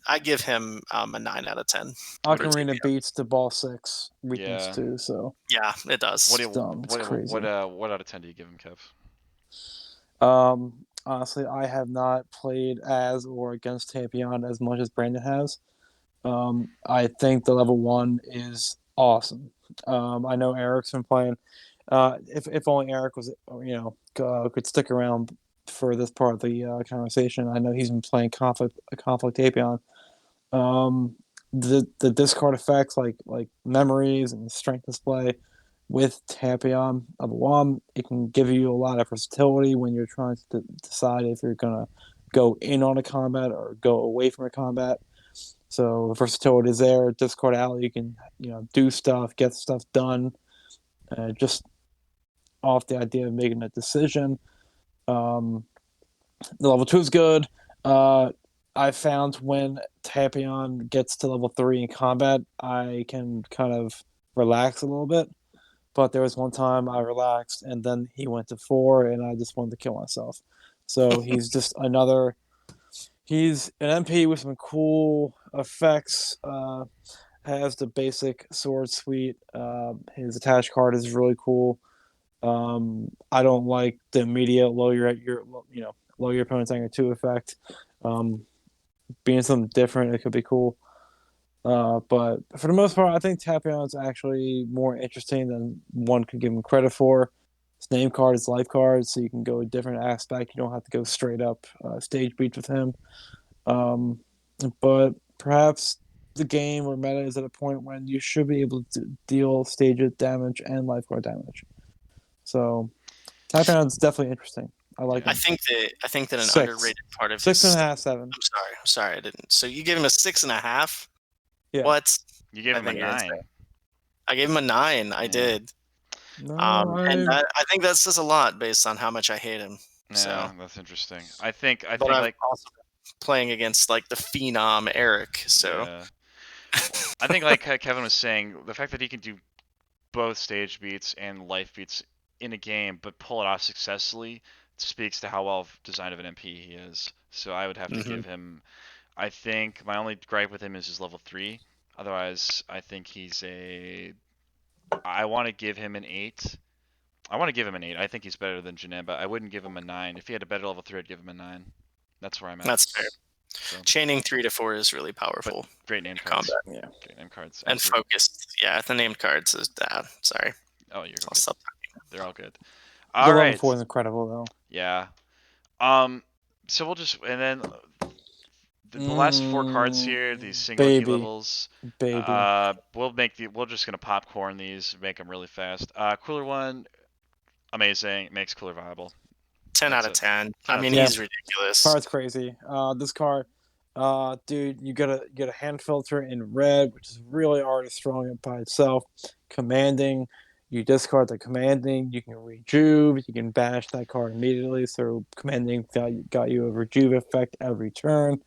I give him a 9 out of 10. Ocarina beats the ball 6 weakness too. So yeah, it does. It's crazy. What out of 10 do you give him, Kev? Honestly, I have not played as or against Tapion as much as Brandon has. I think the level 1 is awesome. I know Eric's been playing. If only Eric was, could stick around for this part of the conversation. I know he's been playing Conflict Tapion. The discard effects like memories and strength display with Tapion level 1, it can give you a lot of versatility when you're trying to decide if you're gonna go in on a combat or go away from a combat. So the versatility is there. Discard out, you can do stuff, get stuff done, just off the idea of making a decision. The level 2 is good. I found when Tapion gets to level 3 in combat, I can kind of relax a little bit. But there was one time I relaxed, and then he went to 4, and I just wanted to kill myself. So he's just another. He's an MP with some cool effects. Has the basic sword suite. His attached card is really cool. I don't like the immediate lower your opponent's anger 2 effect. Being something different, it could be cool. But for the most part, I think Tapion is actually more interesting than one could give him credit for. His name card is life card, so you can go a different aspect. You don't have to go straight up stage beats with him. But perhaps the game or meta is at a point when you should be able to deal stage damage and life card damage. So Tapion is definitely interesting. I like him. I think that an 6. underrated part of 6.5, 7. I'm sorry, I didn't. So you gave him a 6.5? Yeah. What? You gave him a 9. I gave him a 9. I did. No, and I think that says a lot based on how much I hate him. Yeah, so that's interesting. I think I'm like also playing against like the phenom Eric. So I think like Kevin was saying, the fact that he can do both stage beats and life beats in a game, but pull it off successfully, speaks to how well designed of an MP he is. So I would have to give him. I think my only gripe with him is his level 3. Otherwise, I think he's a. I want to give him an 8. I want to give him an 8. I think he's better than Janemba. I wouldn't give him a 9. If he had a better level 3, I'd give him a 9. That's where I'm at. That's fair. So. Chaining 3 to 4 is really powerful. But great name cards. Combat. Yeah. Great name cards. And focused. Yeah, the named cards is sorry. Oh, you're I'll good. stop. They're all good. The All level right. 4 is incredible though. Yeah. So we'll just and then the last 4 cards here, these single key levels. Baby. We're just gonna popcorn these, make them really fast. Cooler one, amazing, makes Cooler viable. 10 That's out of 10. I mean, Yeah. he's ridiculous. Card's crazy. This card, dude, you get a hand filter in red, which is really already strong by itself. Commanding, you discard the commanding, you can rejuve, you can bash that card immediately. So commanding got you a rejuve effect every turn.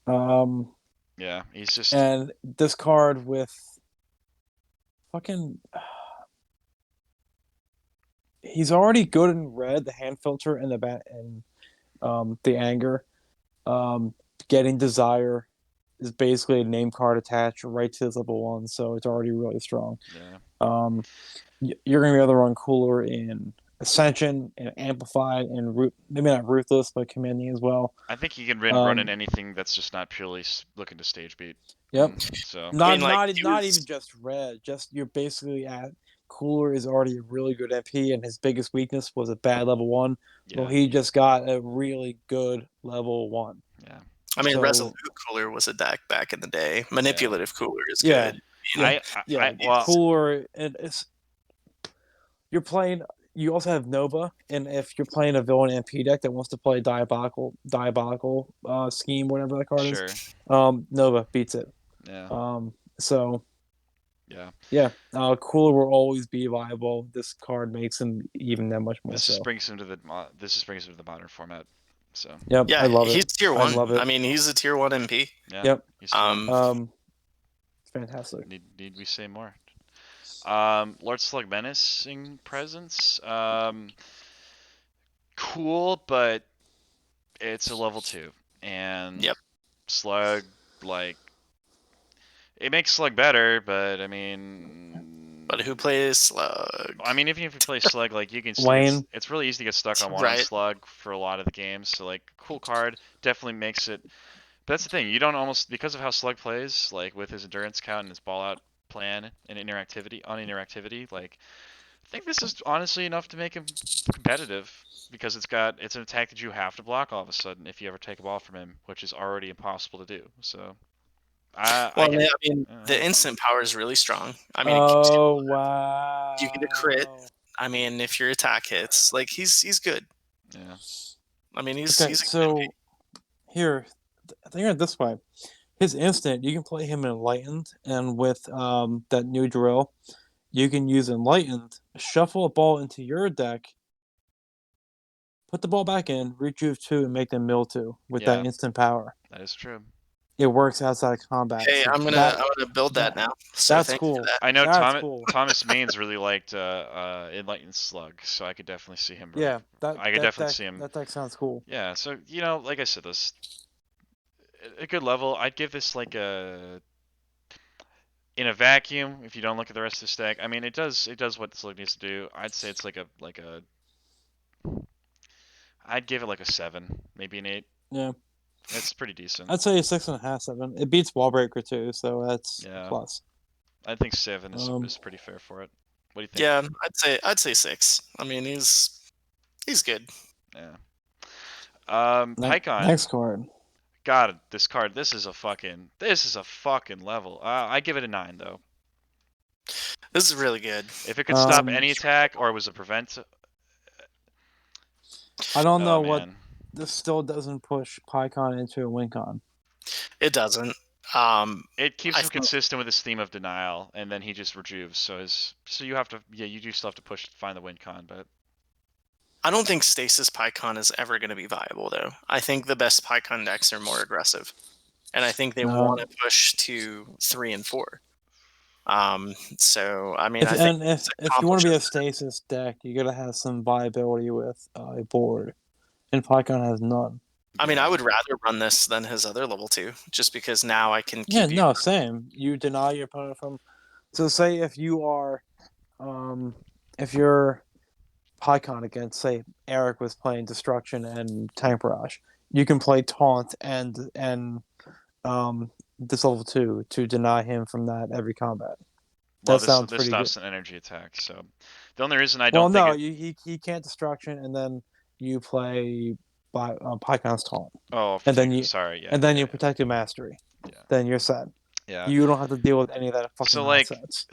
Yeah, he's just. And this card with fucking. He's already good in red, the hand filter and the anger. Getting desire is basically a name card attached right to this level 1, so it's already really strong. Yeah. You're gonna be able to run Cooler in Ascension and Amplified and maybe not Ruthless, but Commanding as well. I think you can run in anything that's just not purely looking to stage beat. Yep. So not even just red. Just you're basically at. Cooler is already a really good MP, and his biggest weakness was a bad level 1. Yeah. Well, he just got a really good level 1. Yeah. I mean, So- Resolute Cooler was a deck back in the day. Manipulative Cooler is Yeah. good. Cooler, and you're playing. You also have Nova, and if you're playing a villain MP deck that wants to play diabolical scheme, whatever that card is, Nova beats it. Yeah. So. Yeah. Cooler will always be viable. This card makes him even that much more. This just brings him to the modern format. So. Yep. Yeah, I love he's it. tier 1. I love it. I mean, he's a tier 1 MP. Yeah. Yep. He's It's fantastic. Need we say more? Lord Slug menacing presence. Cool, but it's a level 2, and Slug it makes Slug better, but I mean. But who plays Slug? I mean, even if you play Slug, you can. Wayne. It's really easy to get stuck on one on Slug for a lot of the games. So cool card definitely makes it. But that's the thing. You don't because of how Slug plays, with his endurance count and his ball out plan and interactivity. I think this is honestly enough to make him competitive because it's an attack that you have to block all of a sudden if you ever take a ball from him, which is already impossible to do. So. The instant power is really strong. I mean, wow! You get a crit. I mean, if your attack hits, he's good. Yeah. I mean, he's so. Here, think of it this way: his instant, you can play him in Enlightened, and with that new drill, you can use Enlightened, shuffle a ball into your deck, put the ball back in, rejuve 2, and make them mill 2 with that instant power. That is true. It works outside of combat. Hey, so I'm gonna build that now. So that's cool. That. I know Thomas Maines really liked Enlightened Slug, so I could definitely see him. Yeah, I could definitely see him. That deck sounds cool. Yeah, so like I said, this a good level. I'd give this in a vacuum. If you don't look at the rest of the stack, I mean, it does what Slug needs to do. I'd say it's I'd give it a 7, maybe an 8. Yeah. It's pretty decent. I'd say a 6.5, 7. It beats Wallbreaker too, so that's plus. I think 7 is pretty fair for it. What do you think? Yeah, I'd say 6. I mean, he's good. Yeah. Pycon. Next card. God, this card. This is a fucking level. I give it a 9 though. This is really good. If it could stop any attack or was a prevent. I don't know what. This still doesn't push PyCon into a WinCon. It doesn't. It keeps him consistent with his theme of denial, and then he just rejuves. So you have to, you do still have to find the WinCon, but I don't think Stasis PyCon is ever going to be viable, though. I think the best PyCon decks are more aggressive, and I think they want to push to 3 and 4. So I mean, if you want to be a Stasis deck, you got to have some viability with a board. And PyCon has none. I mean, I would rather run this than his other level 2, just because now I can keep same. You deny your opponent from... So say if you are... if you're PyCon against, say, Eric was playing Destruction and Tank Barrage. You can play Taunt and this level 2 to deny him from that every combat. Well, That sounds this pretty good. stops an energy attack. So the only reason I Well, don't no, think he can't Destruction, and then you play by PyCon's Taunt, oh, and then you sorry, yeah, and then yeah, you protect your mastery. yeah, Then you're set. yeah. You don't have to deal with any of that fucking So like, nonsense.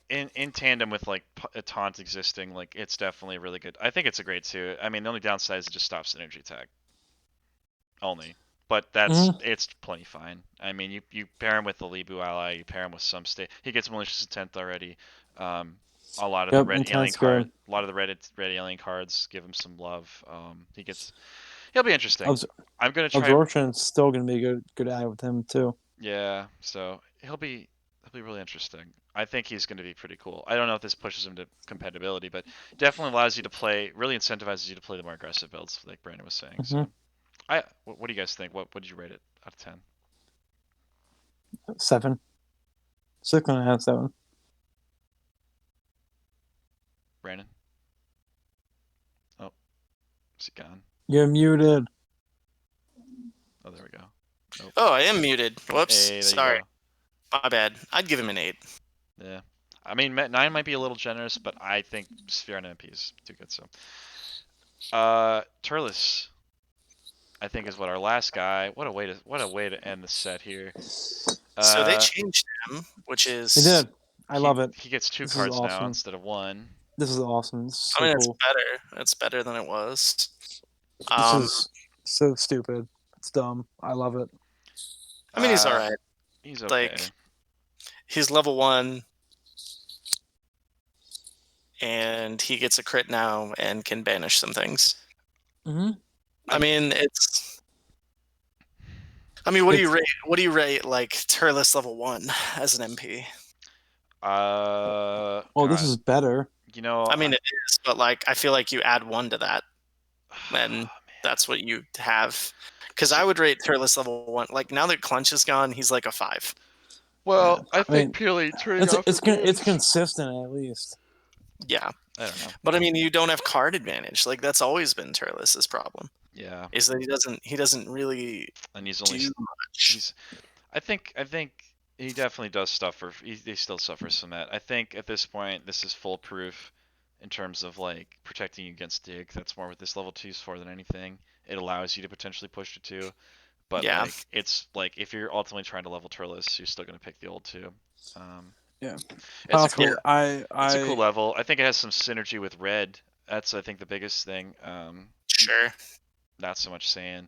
in tandem with like a taunt existing, like it's definitely really good. I think it's a great too. I mean, the only downside is it just stops an energy attack. Only. But it's plenty fine. I mean, you pair him with the Libu ally, you pair him with some state. He gets malicious intent already. A lot of the red alien card, a lot of the red alien cards give him some love. He'll be interesting. I'm gonna try. Absorption's still gonna be a good ally with him too. Yeah, so he'll be really interesting. I think he's going to be pretty cool. I don't know if this pushes him to compatibility, but definitely allows you to play, really incentivizes you to play the more aggressive builds, like Brandon was saying. So, what do you guys think? What did you rate it out of 10? 7. 6.5, 7. Brandon? Oh, is he gone? You're muted. Oh, there we go. Nope. Oh, I am muted. Whoops. Hey, sorry. My bad. I'd give him an 8. Yeah. I mean, 9 might be a little generous, but I think Sphere and MP is too good. So, Turles, I think is what our last guy. What a way to end the set here. So they changed him, which is. They did. I love it. He gets 2 cards now instead of 1. This is awesome. This is so I mean, cool. it's better. It's better than it was. This is so stupid. It's dumb. I love it. I mean, he's all right. He's okay. Like, he's level 1, and he gets a crit now and can banish some things. I mean, it's. I mean, what do you rate? What do you rate like Turles level 1 as an MP? This is better. You know, I mean, it is, but like, I feel like you add 1 to that, and that's what you have. Because I would rate Turles level 1. Like, now that Clunch is gone, he's like a 5. Well, I think purely turning off. It's consistent at least. Yeah. I don't know. But I mean, you don't have card advantage. Like, that's always been Turles' problem. Yeah. Is that he doesn't really and he's only do much. I think he definitely does suffer. He still suffers from that. I think at this point this is foolproof in terms of like protecting you against dig. That's more what this level 2 is for than anything. It allows you to potentially push to 2. But yeah. like it's like if you're ultimately trying to level Turles, you're still gonna pick the old 2. Yeah. It's a cool, it's a cool level. I think it has some synergy with red. That's I think the biggest thing. Sure. Not so much saying.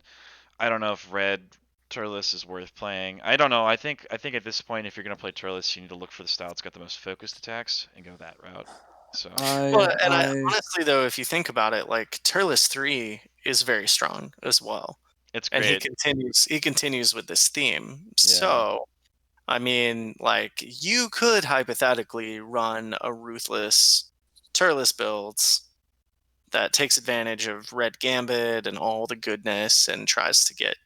I don't know if red Turles is worth playing. I don't know. I think at this point, if you're gonna play Turles, you need to look for the style that's got the most focused attacks and go that route. So. Honestly, though, if you think about it, like Turles 3 is very strong as well. It's great. And he continues with this theme. Yeah. So, I mean, like you could hypothetically run a ruthless Turles builds that takes advantage of Red Gambit and all the goodness and tries to get,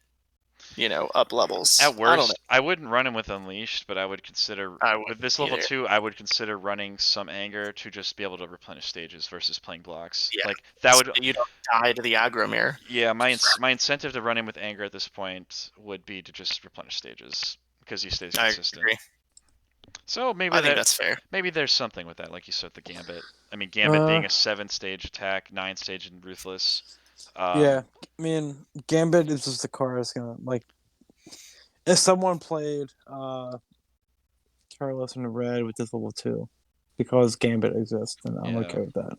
up levels. At worst, I wouldn't run him with Unleashed, but I would consider with this level 2, I would consider running some Anger to just be able to replenish stages versus playing blocks. Yeah, like that would you don't die to the aggro mirror. Yeah, my incentive to run him with Anger at this point would be to just replenish stages because he stays consistent. I agree. So maybe I think that's fair. Maybe there's something with that, like you said, the Gambit. I mean, Gambit being a 7-stage attack, 9-stage in Ruthless. Yeah, I mean, Gambit is just a card that's gonna like. If someone played Turles in red with this level 2, because Gambit exists, then I'm okay with that.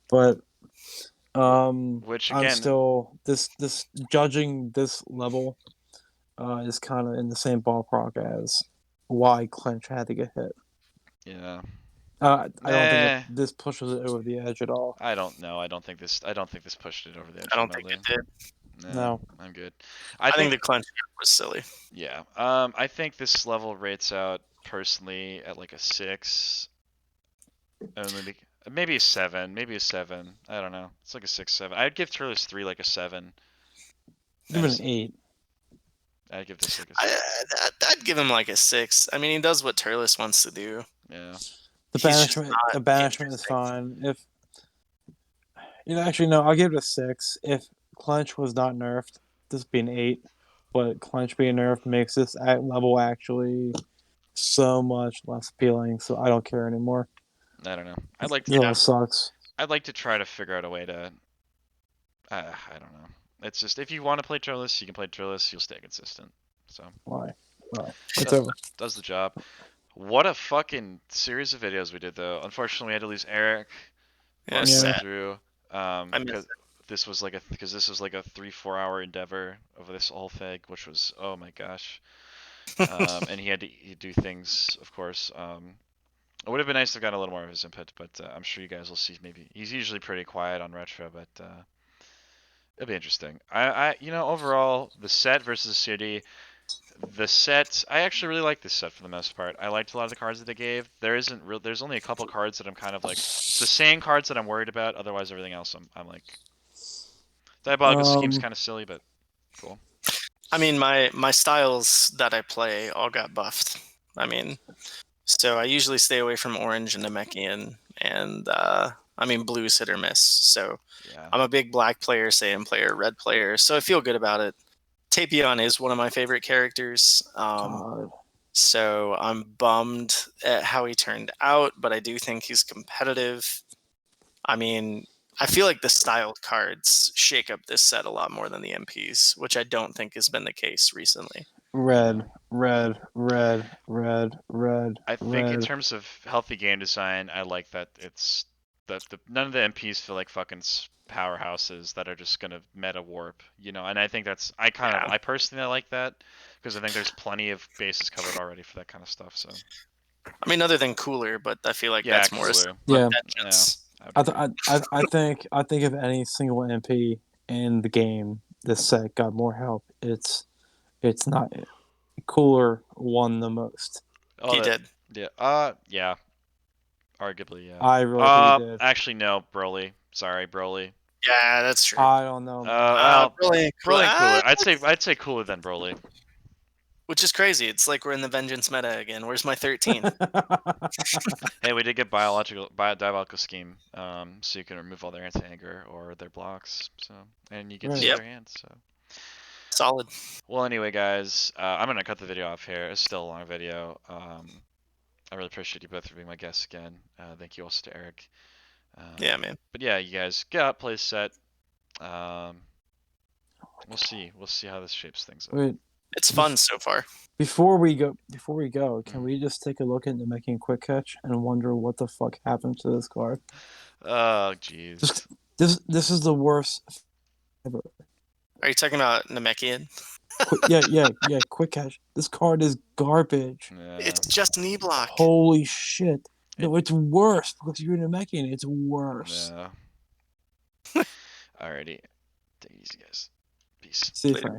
But which again, I'm still this judging this level is kind of in the same ballpark as why Clinch had to get hit. Yeah. I don't think this pushes it over the edge at all. I don't know. I don't think this pushed it over the edge. I don't think it did. No, I'm good. I think the clench was silly. Yeah. I think this level rates out personally at like a 6. Maybe a 7. Maybe a 7. I don't know. It's like a 6, 7. I'd give Turles 3 like a 7. Give it an 8. I'd give this like a 6. I'd give him like a 6. I mean, he does what Turles wants to do. Yeah. The banishment is fine. Actually, no. I'll give it a 6. If Clench was not nerfed, this would be an 8. But Clench being nerfed makes this level actually so much less appealing. So I don't care anymore. I don't know. I'd like It all sucks. I'd like to try to figure out a way to. I don't know. It's just if you want to play Turles, you can play Turles. You'll stay consistent. So Why? Well, it's over. Does the job. What a fucking series of videos we did, though. Unfortunately, we had to lose Eric. Yeah, Yeah. sad. Through. Because this was like a 3-4 hour endeavor of this whole thing, which was oh my gosh. And he had to do things, of course. It would have been nice to have gotten a little more of his input, but I'm sure you guys will see. Maybe he's usually pretty quiet on retro, but it'll be interesting. Overall, the set versus COD. The set, I actually really like this set for the most part. I liked a lot of the cards that they gave. There's only a couple cards that I'm kind of like, it's the same cards that I'm worried about. Otherwise, everything else I'm like, Diabolical Scheme's kind of silly, but cool. I mean, my styles that I play all got buffed. I mean, so I usually stay away from orange and Namekian, and blue's hit or miss. So yeah. I'm a big black player, Saiyan player, red player, so I feel good about it. Tapion is one of my favorite characters. So I'm bummed at how he turned out, but I do think he's competitive. I mean, I feel like the styled cards shake up this set a lot more than the MPs, which I don't think has been the case recently. Red. I think in terms of healthy game design, I like that it's that none of the MPs feel like fucking powerhouses that are just gonna meta warp, and I think that's I personally like that because I think there's plenty of bases covered already for that kind of stuff. So I mean, other than cooler, but I feel like that's more yeah. I think if any single MP in the game this set got more help, it's not cooler won the most. He did. Yeah. Yeah. Arguably, yeah. I really think he did. Actually, no, Broly. Sorry, Broly. Yeah, that's true. I don't know. Broly cooler. I'd say cooler than Broly. Which is crazy. It's like we're in the Vengeance meta again. Where's my 13? Hey, we did get Diabolical Scheme, so you can remove all their anti-anger or their blocks, and you get to see their hands. So solid. Well, anyway, guys, I'm gonna cut the video off here. It's still a long video. I really appreciate you both for being my guests again. Thank you also to Eric. Yeah, man. But yeah, you guys get out, play the set. We'll see how this shapes things up. Wait, it's fun so far. Before we go, can we just take a look into making quick catch and wonder what the fuck happened to this card? Oh, jeez. This is the worst ever. Are you talking about Namekian? Yeah. Quick catch. This card is garbage. Yeah. It's just knee block. Holy shit. No, it's worse because you're Namekian. It's worse. Yeah. Alrighty. Take it easy, guys. Peace. See you, Frank.